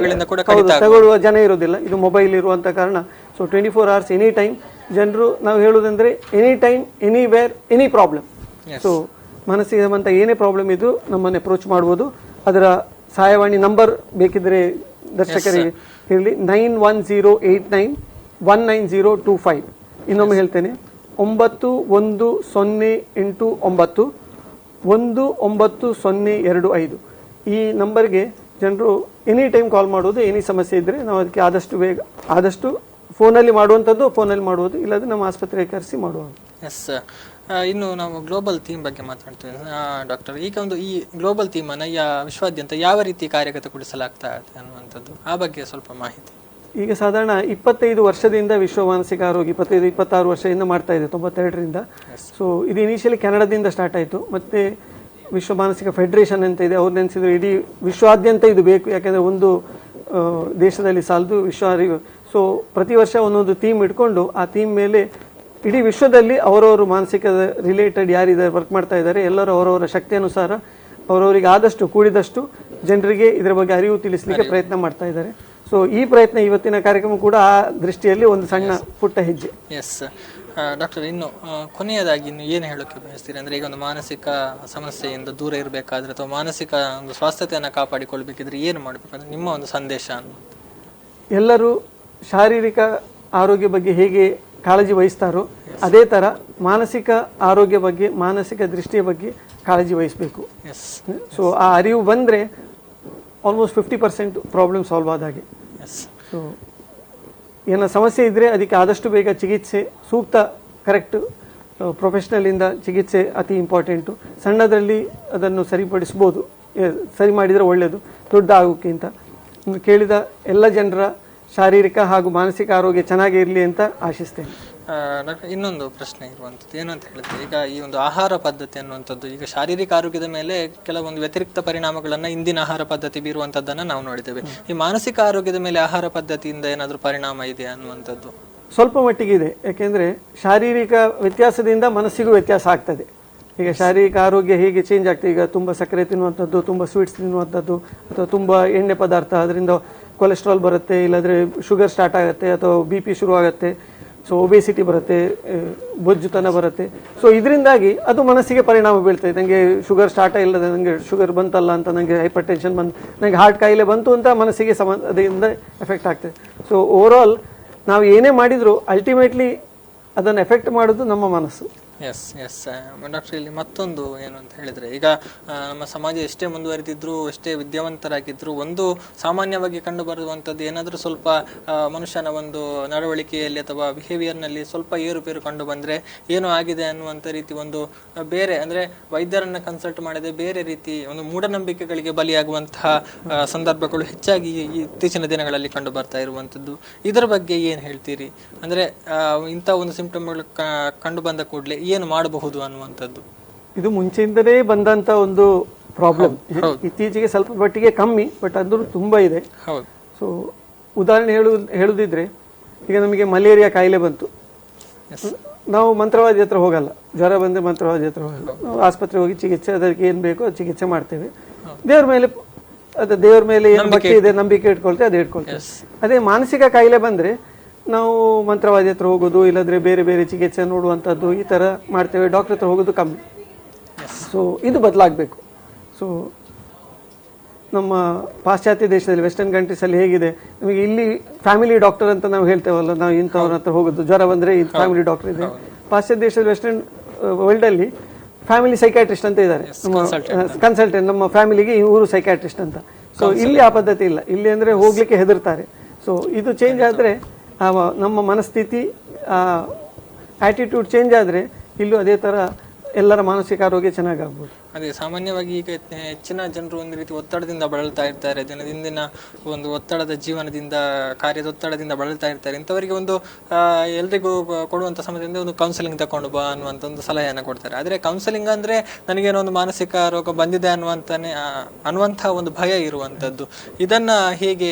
[SPEAKER 2] ತಗೊಳ್ಳುವ ಜನ ಇರೋದಿಲ್ಲ. ಇದು ಮೊಬೈಲ್ ಇರುವಂತ ಕಾರಣ ಸೊ 24 hours ಎನಿ ಟೈಮ್. ಜನರು ನಾವು ಹೇಳುವುದಂದ್ರೆ any time, anywhere, any problem. So ಮನಸ್ಸಿಗೆ ಸಂಬಂಧ ಏನೇ ಪ್ರಾಬ್ಲಮ್ ಇದ್ದು ನಮ್ಮನ್ನು ಅಪ್ರೋಚ್ ಮಾಡ್ಬೋದು. ಅದರ ಸಹಾಯವಾಣಿ ನಂಬರ್ ಬೇಕಿದ್ರೆ ದರ್ಶಕರಿಗೆ ಇರಲಿ, 9108919025. ಇನ್ನೊಮ್ಮೆ ಹೇಳ್ತೇನೆ, 9108919025 ಈ ನಂಬರ್ಗೆ ಜನರು ಎನಿ ಟೈಮ್ ಕಾಲ್ ಮಾಡೋದು. ಎನಿ ಸಮಸ್ಯೆ ಇದ್ದರೆ ನಾವು ಅದಕ್ಕೆ ಆದಷ್ಟು ಫೋನಲ್ಲಿ ಮಾಡುವುದು, ಇಲ್ಲಾಂದರೆ ನಮ್ಮ ಆಸ್ಪತ್ರೆಗೆ ಕರೆಸಿ ಮಾಡುವುದು.
[SPEAKER 1] ಎಸ್, ಇನ್ನು ನಾವು ಗ್ಲೋಬಲ್ ಥೀಮ್ ಬಗ್ಗೆ ಮಾತಾಡ್ತೀವಿ ಡಾಕ್ಟರ್. ಈಗ ಈ ಗ್ಲೋಬಲ್ ಥೀಮ್ ಅನ್ನ ವಿಶ್ವಾದ್ಯಂತ ಯಾವ ರೀತಿ ಕಾರ್ಯಗತಗೊಳಿಸಲಾಗ್ತಾ ಇದೆ ಅನ್ನುವಂಥದ್ದು, ಆ ಬಗ್ಗೆ ಸ್ವಲ್ಪ ಮಾಹಿತಿ.
[SPEAKER 2] ಈಗ ಸಾಧಾರಣ 25 ವರ್ಷದಿಂದ ವಿಶ್ವ ಮಾನಸಿಕ ಆರೋಗ್ಯ 26 ವರ್ಷದಿಂದ ಮಾಡ್ತಾ ಇದೆ, 92ರಿಂದ. ಸೊ ಇದು ಇನಿಷಿಯಲಿ ಕೆನಡಾದಿಂದ ಸ್ಟಾರ್ಟ್ ಆಯಿತು. ಮತ್ತೆ ವಿಶ್ವ ಮಾನಸಿಕ ಫೆಡರೇಷನ್ ಅಂತ ಇದೆ, ಅವ್ರು ನೆನೆಸಿದ್ರು ಇಡೀ ವಿಶ್ವಾದ್ಯಂತ ಇದು ಬೇಕು, ಯಾಕೆಂದರೆ ಒಂದು ದೇಶದಲ್ಲಿ ಸಾಲದು, ಸೊ ಪ್ರತಿ ವರ್ಷ ಒಂದೊಂದು ಥೀಮ್ ಇಟ್ಕೊಂಡು ಆ ಥೀಮ್ ಮೇಲೆ ಇಡೀ ವಿಶ್ವದಲ್ಲಿ ಅವರವರು ಮಾನಸಿಕ ರಿಲೇಟೆಡ್ ಯಾರಿದ್ದಾರೆ ವರ್ಕ್ ಮಾಡ್ತಾ ಇದ್ದಾರೆ, ಎಲ್ಲರೂ ಅವರವರ ಶಕ್ತಿ ಅನುಸಾರ ಅವರವರಿಗೆ ಆದಷ್ಟು ಕೂಡಿದಷ್ಟು ಜನರಿಗೆ ಇದರ ಬಗ್ಗೆ ಅರಿವು ತಿಳಿಸಲಿಕ್ಕೆ ಪ್ರಯತ್ನ ಮಾಡ್ತಾ ಇದ್ದಾರೆ. ಸೊ ಈ ಪ್ರಯತ್ನ, ಇವತ್ತಿನ ಕಾರ್ಯಕ್ರಮ ಕೂಡ ಆ ದೃಷ್ಟಿಯಲ್ಲಿ ಒಂದು ಸಣ್ಣ ಪುಟ್ಟ ಹೆಜ್ಜೆ.
[SPEAKER 1] ಎಸ್ ಡಾಕ್ಟರ್, ಇನ್ನು ಕೊನೆಯದಾಗಿ ಇನ್ನು ಏನು ಹೇಳೋಕ್ಕೆ ಬಯಸ್ತೀರಿ? ಅಂದರೆ ಈಗ ಒಂದು ಮಾನಸಿಕ ಸಮಸ್ಯೆಯಿಂದ ದೂರ ಇರಬೇಕಾದ್ರೆ ಅಥವಾ ಮಾನಸಿಕ ಒಂದು ಸ್ವಾಸ್ಥ್ಯತೆಯನ್ನು ಕಾಪಾಡಿಕೊಳ್ಬೇಕಿದ್ರೆ ಏನು ಮಾಡಬೇಕಂದ್ರೆ ನಿಮ್ಮ ಒಂದು ಸಂದೇಶ ಅನ್ನೋದು?
[SPEAKER 2] ಎಲ್ಲರೂ ಶಾರೀರಿಕ ಆರೋಗ್ಯ ಬಗ್ಗೆ ಹೇಗೆ ಕಾಳಜಿ ವಹಿಸ್ತಾರೋ ಅದೇ ಥರ ಮಾನಸಿಕ ಆರೋಗ್ಯ ಬಗ್ಗೆ, ಮಾನಸಿಕ ದೃಷ್ಟಿಯ ಬಗ್ಗೆ ಕಾಳಜಿ ವಹಿಸಬೇಕು. ಸೊ ಆ ಅರಿವು ಬಂದರೆ ಆಲ್ಮೋಸ್ಟ್ 50% ಪ್ರಾಬ್ಲಮ್ ಸಾಲ್ವ್ ಆದಾಗೆ. ಸೊ ಏನೋ ಸಮಸ್ಯೆ ಇದ್ದರೆ ಅದಕ್ಕೆ ಆದಷ್ಟು ಬೇಗ ಚಿಕಿತ್ಸೆ, ಸೂಕ್ತ ಕರೆಕ್ಟ್ ಪ್ರೊಫೆಷ್ನಲಿಂದ ಚಿಕಿತ್ಸೆ ಅತಿ ಇಂಪಾರ್ಟೆಂಟು. ಸಣ್ಣದರಲ್ಲಿ ಅದನ್ನು ಸರಿಪಡಿಸ್ಬೋದು, ಸರಿ ಮಾಡಿದರೆ ಒಳ್ಳೆಯದು ದೊಡ್ಡದಾಗೋಕ್ಕಿಂತ. ಕೇಳಿದ ಎಲ್ಲ ಜನರ ಶಾರೀರಿಕ ಹಾಗೂ ಮಾನಸಿಕ ಆರೋಗ್ಯ ಚೆನ್ನಾಗಿ ಇರಲಿ ಅಂತ ಆಶಿಸ್ತೇನೆ.
[SPEAKER 1] ಡಾಕ್ಟರ್, ಇನ್ನೊಂದು ಪ್ರಶ್ನೆ ಇರುವಂಥದ್ದು ಏನು ಅಂತ ಹೇಳಿದ್ರೆ, ಈಗ ಈ ಒಂದು ಆಹಾರ ಪದ್ಧತಿ ಅನ್ನುವಂಥದ್ದು ಈಗ ಶಾರೀರಿಕ ಆರೋಗ್ಯದ ಮೇಲೆ ಕೆಲವೊಂದು ವ್ಯತಿರಿಕ್ತ ಪರಿಣಾಮಗಳನ್ನು ಇಂದಿನ ಆಹಾರ ಪದ್ಧತಿ ಬೀರುವಂಥದ್ದನ್ನು ನಾವು ನೋಡಿದ್ದೇವೆ. ಈ ಮಾನಸಿಕ ಆರೋಗ್ಯದ ಮೇಲೆ ಆಹಾರ ಪದ್ಧತಿಯಿಂದ ಏನಾದರೂ ಪರಿಣಾಮ ಇದೆ ಅನ್ನುವಂಥದ್ದು?
[SPEAKER 2] ಸ್ವಲ್ಪ ಮಟ್ಟಿಗೆ ಇದೆ, ಯಾಕೆಂದರೆ ಶಾರೀರಿಕ ವ್ಯತ್ಯಾಸದಿಂದ ಮನಸ್ಸಿಗೂ ವ್ಯತ್ಯಾಸ ಆಗ್ತದೆ. ಈಗ ಶಾರೀರಿಕ ಆರೋಗ್ಯ ಹೇಗೆ ಚೇಂಜ್ ಆಗ್ತದೆ, ಈಗ ತುಂಬ ಸಕ್ಕರೆ ತಿನ್ನುವಂಥದ್ದು, ತುಂಬ ಸ್ವೀಟ್ಸ್ ತಿನ್ನುವಂಥದ್ದು, ಅಥವಾ ತುಂಬ ಎಣ್ಣೆ ಪದಾರ್ಥ, ಅದರಿಂದ ಕೊಲೆಸ್ಟ್ರಾಲ್ ಬರುತ್ತೆ, ಇಲ್ಲಾಂದರೆ ಶುಗರ್ ಸ್ಟಾರ್ಟ್ ಆಗುತ್ತೆ, ಅಥವಾ BP ಶುರು ಆಗುತ್ತೆ, ಸೊ ಒಬೇಸಿಟಿ ಬರುತ್ತೆ, ಬೊಜ್ಜುತನ ಬರುತ್ತೆ. ಸೊ ಇದರಿಂದಾಗಿ ಅದು ಮನಸ್ಸಿಗೆ ಪರಿಣಾಮ ಬೀಳ್ತದೆ. ನನಗೆ ಶುಗರ್ ಸ್ಟಾರ್ಟ್ ಇಲ್ಲದೆ ನನಗೆ ಶುಗರ್ ಬಂತಲ್ಲ ಅಂತ, ನನಗೆ ಹೈಪರ್ ಟೆನ್ಷನ್ ಬಂತು, ನನಗೆ ಹಾರ್ಟ್ ಕಾಯಿಲೆ ಬಂತು ಅಂತ ಮನಸ್ಸಿಗೆ ಅದರಿಂದ ಎಫೆಕ್ಟ್ ಆಗ್ತದೆ. ಸೊ ಓವರಾಲ್ ನಾವು ಏನೇ ಮಾಡಿದರೂ ಅಲ್ಟಿಮೇಟ್ಲಿ ಅದನ್ನು ಎಫೆಕ್ಟ್ ಮಾಡೋದು ನಮ್ಮ ಮನಸ್ಸು.
[SPEAKER 1] ಎಸ್ ಎಸ್ ಡಾಕ್ಟರ್, ಇಲ್ಲಿ ಮತ್ತೊಂದು ಏನು ಅಂತ ಹೇಳಿದರೆ, ಈಗ ನಮ್ಮ ಸಮಾಜ ಎಷ್ಟೇ ಮುಂದುವರೆದಿದ್ರು, ಎಷ್ಟೇ ವಿದ್ಯಾವಂತರಾಗಿದ್ದರೂ, ಒಂದು ಸಾಮಾನ್ಯವಾಗಿ ಕಂಡು ಬರುವಂಥದ್ದು ಏನಾದರೂ ಸ್ವಲ್ಪ ಮನುಷ್ಯನ ಒಂದು ನಡವಳಿಕೆಯಲ್ಲಿ ಅಥವಾ ಬಿಹೇವಿಯರ್ನಲ್ಲಿ ಸ್ವಲ್ಪ ಏರುಪೇರು ಕಂಡು ಬಂದರೆ ಏನೋ ಆಗಿದೆ ಅನ್ನುವಂಥ ರೀತಿ ಒಂದು ಬೇರೆ, ಅಂದರೆ ವೈದ್ಯರನ್ನು ಕನ್ಸಲ್ಟ್ ಮಾಡದೆ ಬೇರೆ ರೀತಿ ಒಂದು ಮೂಢನಂಬಿಕೆಗಳಿಗೆ ಬಲಿಯಾಗುವಂತಹ ಸಂದರ್ಭಗಳು ಹೆಚ್ಚಾಗಿ ಇತ್ತೀಚಿನ ದಿನಗಳಲ್ಲಿ ಕಂಡು ಬರ್ತಾ ಇರುವಂಥದ್ದು. ಇದರ ಬಗ್ಗೆ ಏನು ಹೇಳ್ತೀರಿ? ಅಂದರೆ ಇಂಥ ಒಂದು ಸಿಂಪ್ಟಮ್ಗಳು ಕಂಡು ಬಂದ ಕೂಡಲೇ ಏನು ಮಾಡಬಹುದು ಅನ್ನುವಂಥದ್ದು?
[SPEAKER 2] ಇದು ಮುಂಚೆಯಿಂದಲೇ ಬಂದಂತ ಒಂದು ಪ್ರಾಬ್ಲಮ್. ಇತ್ತೀಚೆಗೆ ಸ್ವಲ್ಪ ಮಟ್ಟಿಗೆ ಕಮ್ಮಿ, ಬಟ್ ಅದು ತುಂಬಾ ಇದೆ. ಸೊ ಉದಾಹರಣೆ ಹೇಳುದಿದ್ರೆ, ಈಗ ನಮಗೆ ಮಲೇರಿಯಾ ಕಾಯಿಲೆ ಬಂತು, ನಾವು ಮಂತ್ರವಾದಿ ಹತ್ರ ಹೋಗಲ್ಲ. ಜ್ವರ ಬಂದರೆ ಮಂತ್ರವಾದಿ ಹತ್ರ ಹೋಗಲ್ಲ, ನಾವು ಆಸ್ಪತ್ರೆ ಹೋಗಿ ಚಿಕಿತ್ಸೆ, ಅದಕ್ಕೆ ಏನು ಬೇಕೋ ಅದು ಚಿಕಿತ್ಸೆ ಮಾಡ್ತೇವೆ. ದೇವ್ರ ಮೇಲೆ ಏನು ಭಕ್ತಿ ಇದೆ, ನಂಬಿಕೆ ಇಟ್ಕೊಳ್ತೇವೆ, ಅದು ಇಟ್ಕೊಳ್ತೇವೆ. ಅದೇ ಮಾನಸಿಕ ಕಾಯಿಲೆ ಬಂದರೆ ನಾವು ಮಂತ್ರವಾದಿ ಹತ್ರ ಹೋಗೋದು, ಇಲ್ಲದ್ರೆ ಬೇರೆ ಬೇರೆ ಚಿಕಿತ್ಸೆ ನೋಡುವಂಥದ್ದು, ಈ ಥರ ಮಾಡ್ತೇವೆ. ಡಾಕ್ಟರ್ ಹತ್ರ ಹೋಗೋದು ಕಮ್ಮಿ. ಸೊ ಇದು ಬದಲಾಗಬೇಕು. ಸೊ ನಮ್ಮ ಪಾಶ್ಚಾತ್ಯ ದೇಶದಲ್ಲಿ, ವೆಸ್ಟರ್ನ್ ಕಂಟ್ರೀಸಲ್ಲಿ ಹೇಗಿದೆ, ನಮಗೆ ಇಲ್ಲಿ ಫ್ಯಾಮಿಲಿ ಡಾಕ್ಟರ್ ಅಂತ ನಾವು ಹೇಳ್ತೇವಲ್ಲ, ನಾವು ಇಂಥವ್ರ ಹತ್ರ ಹೋಗೋದು, ಜ್ವರ ಬಂದರೆ ಇದು ಫ್ಯಾಮಿಲಿ ಡಾಕ್ಟರ್ ಇದೆ. ಪಾಶ್ಚಾತ್ಯ ದೇಶದಲ್ಲಿ, ವೆಸ್ಟರ್ನ್ ವರ್ಲ್ಡಲ್ಲಿ ಫ್ಯಾಮಿಲಿ ಸೈಕ್ಯಾಟ್ರಿಸ್ಟ್ ಅಂತ ಇದ್ದಾರೆ, ನಮ್ಮ ಕನ್ಸಲ್ಟೆಂಟ್, ನಮ್ಮ ಫ್ಯಾಮಿಲಿಗೆ ಇವರು ಸೈಕ್ಯಾಟ್ರಿಸ್ಟ್ ಅಂತ. ಸೊ ಇಲ್ಲಿ ಆ ಪದ್ಧತಿ ಇಲ್ಲ. ಇಲ್ಲಿ ಅಂದರೆ ಹೋಗ್ಲಿಕ್ಕೆ ಹೆದರ್ತಾರೆ. ಸೊ ಇದು ಚೇಂಜ್ ಆದರೆ, ನಮ್ಮ ಮನಸ್ಥಿತಿ, ಆಟಿಟ್ಯೂಡ್ ಚೇಂಜ್ ಆದರೆ ಇಲ್ಲೂ ಅದೇ ಥರ ಎಲ್ಲರ ಮಾನಸಿಕ ಆರೋಗ್ಯ ಚೆನ್ನಾಗಾಗ್ಬೋದು.
[SPEAKER 1] ಅದೇ ಸಾಮಾನ್ಯವಾಗಿ ಈಗ ಹೆಚ್ಚಿನ ಜನರು ಒಂದು ರೀತಿ ಒತ್ತಡದಿಂದ ಬಳಲ್ತಾ ಇರ್ತಾರೆ, ದಿನದಿಂದಿನ ಒಂದು ಒತ್ತಡದ ಜೀವನದಿಂದ, ಕಾರ್ಯದ ಒತ್ತಡದಿಂದ ಬಳಲ್ತಾ ಇರ್ತಾರೆ. ಇಂಥವರಿಗೆ ಒಂದು ಎಲ್ರಿಗೂ ಕೊಡುವಂಥ ಸಮಯದಿಂದ ಒಂದು ಕೌನ್ಸಿಲಿಂಗ್ ತಗೊಂಡು ಬಾ ಅನ್ನುವಂಥ ಒಂದು ಸಲಹೆಯನ್ನು ಕೊಡ್ತಾರೆ. ಆದರೆ ಕೌನ್ಸಿಲಿಂಗ್ ಅಂದರೆ ನನಗೇನೋ ಒಂದು ಮಾನಸಿಕ ರೋಗ ಬಂದಿದೆ ಅನ್ನುವಂಥ ಒಂದು ಭಯ ಇರುವಂಥದ್ದು. ಇದನ್ನು ಹೇಗೆ,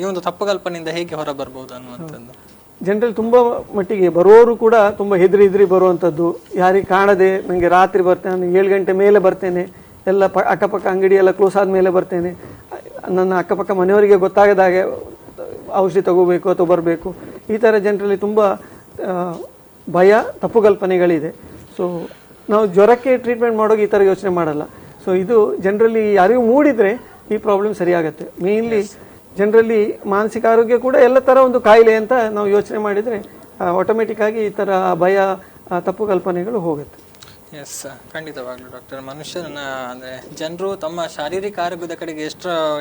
[SPEAKER 1] ಈ ಒಂದು ತಪ್ಪು ಕಲ್ಪನೆಯಿಂದ ಹೇಗೆ ಹೊರ ಬರ್ಬೋದು ಅನ್ನುವಂಥದ್ದು?
[SPEAKER 2] ಜನರಲ್ಲಿ ತುಂಬ ಮಟ್ಟಿಗೆ ಬರೋರು ಕೂಡ ತುಂಬ ಹೆದರಿ ಬರುವಂಥದ್ದು. ಯಾರಿಗೆ ಕಾಣದೆ, ನನಗೆ ರಾತ್ರಿ ಬರ್ತೇನೆ, ನಾನು 7 ಗಂಟೆ ಮೇಲೆ ಬರ್ತೇನೆ, ಎಲ್ಲ ಅಕ್ಕಪಕ್ಕ ಅಂಗಡಿ ಎಲ್ಲ ಕ್ಲೋಸ್ ಆದಮೇಲೆ ಬರ್ತೇನೆ, ನನ್ನ ಅಕ್ಕಪಕ್ಕ ಮನೆಯವರಿಗೆ ಗೊತ್ತಾಗದಾಗೆ ಔಷಧಿ ತಗೋಬೇಕು ಅಥವಾ ಬರಬೇಕು, ಈ ಥರ ಜನರಲ್ಲಿ ತುಂಬ ಭಯ, ತಪ್ಪು ಕಲ್ಪನೆಗಳಿದೆ. ಸೊ ನಾವು ಜ್ವರಕ್ಕೆ ಟ್ರೀಟ್ಮೆಂಟ್ ಮಾಡೋಕೆ ಈ ಥರ ಯೋಚನೆ ಮಾಡಲ್ಲ. ಸೊ ಇದು ಜನರಲ್ಲಿ ಅರಿವು ಮೂಡಿದರೆ ಈ ಪ್ರಾಬ್ಲಮ್ ಸರಿಯಾಗತ್ತೆ. ಮೇನ್ಲಿ ಜನರಲ್ಲಿ ಮಾನಸಿಕ ಆರೋಗ್ಯ ಕೂಡ ಎಲ್ಲ ಥರ ಒಂದು ಕಾಯಿಲೆ ಅಂತ ನಾವು ಯೋಚನೆ ಮಾಡಿದರೆ ಆಟೋಮೆಟಿಕ್ ಆಗಿ ಈ ಥರ ಭಯ ತಪ್ಪು ಕಲ್ಪನೆಗಳು ಹೋಗುತ್ತೆ.
[SPEAKER 1] ಎಸ್, ಖಂಡಿತವಾಗ್ಲೂ ಡಾಕ್ಟರ್. ಮನುಷ್ಯನ ಅಂದರೆ ಜನರು ತಮ್ಮ ಶಾರೀರಿಕ ಆರೋಗ್ಯದ ಕಡೆಗೆ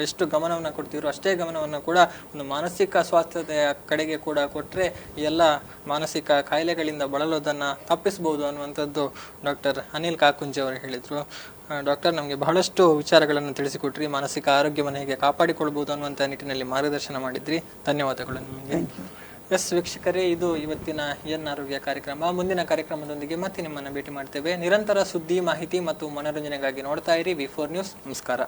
[SPEAKER 1] ಎಷ್ಟು ಗಮನವನ್ನು ಕೊಡ್ತಿದ್ರು ಅಷ್ಟೇ ಗಮನವನ್ನು ಕೂಡ ಒಂದು ಮಾನಸಿಕ ಸ್ವಾಸ್ಥ್ಯತೆಯ ಕಡೆಗೆ ಕೂಡ ಕೊಟ್ಟರೆ ಎಲ್ಲ ಮಾನಸಿಕ ಕಾಯಿಲೆಗಳಿಂದ ಬಳಲೋದನ್ನು ತಪ್ಪಿಸಬಹುದು ಅನ್ನುವಂಥದ್ದು ಡಾಕ್ಟರ್ ಅನಿಲ್ ಕಾಕುಂಜೆ ಅವರು ಹೇಳಿದರು. ಡಾಕ್ಟರ್, ನಮಗೆ ಬಹಳಷ್ಟು ವಿಚಾರಗಳನ್ನು ತಿಳಿಸಿಕೊಟ್ರಿ. ಮಾನಸಿಕ ಆರೋಗ್ಯವನ್ನು ಹೇಗೆ ಕಾಪಾಡಿಕೊಳ್ಬಹುದು ಅನ್ನುವಂಥ ನಿಟ್ಟಿನಲ್ಲಿ ಮಾರ್ಗದರ್ಶನ ಮಾಡಿದ್ರಿ. ಧನ್ಯವಾದಗಳು ನಿಮಗೆ. ಎಸ್ ವೀಕ್ಷಕರೇ, ಇದು ಇವತ್ತಿನ ಎನ್ ಆರೋಗ್ಯ ಕಾರ್ಯಕ್ರಮ. ಮುಂದಿನ ಕಾರ್ಯಕ್ರಮದೊಂದಿಗೆ ಮತ್ತೆ ನಿಮ್ಮನ್ನು ಭೇಟಿ ಮಾಡ್ತೇವೆ. ನಿರಂತರ ಸುದ್ದಿ, ಮಾಹಿತಿ ಮತ್ತು ಮನೋರಂಜನೆಗಾಗಿ ನೋಡ್ತಾ ಇರಿ V4 ನ್ಯೂಸ್. ನಮಸ್ಕಾರ.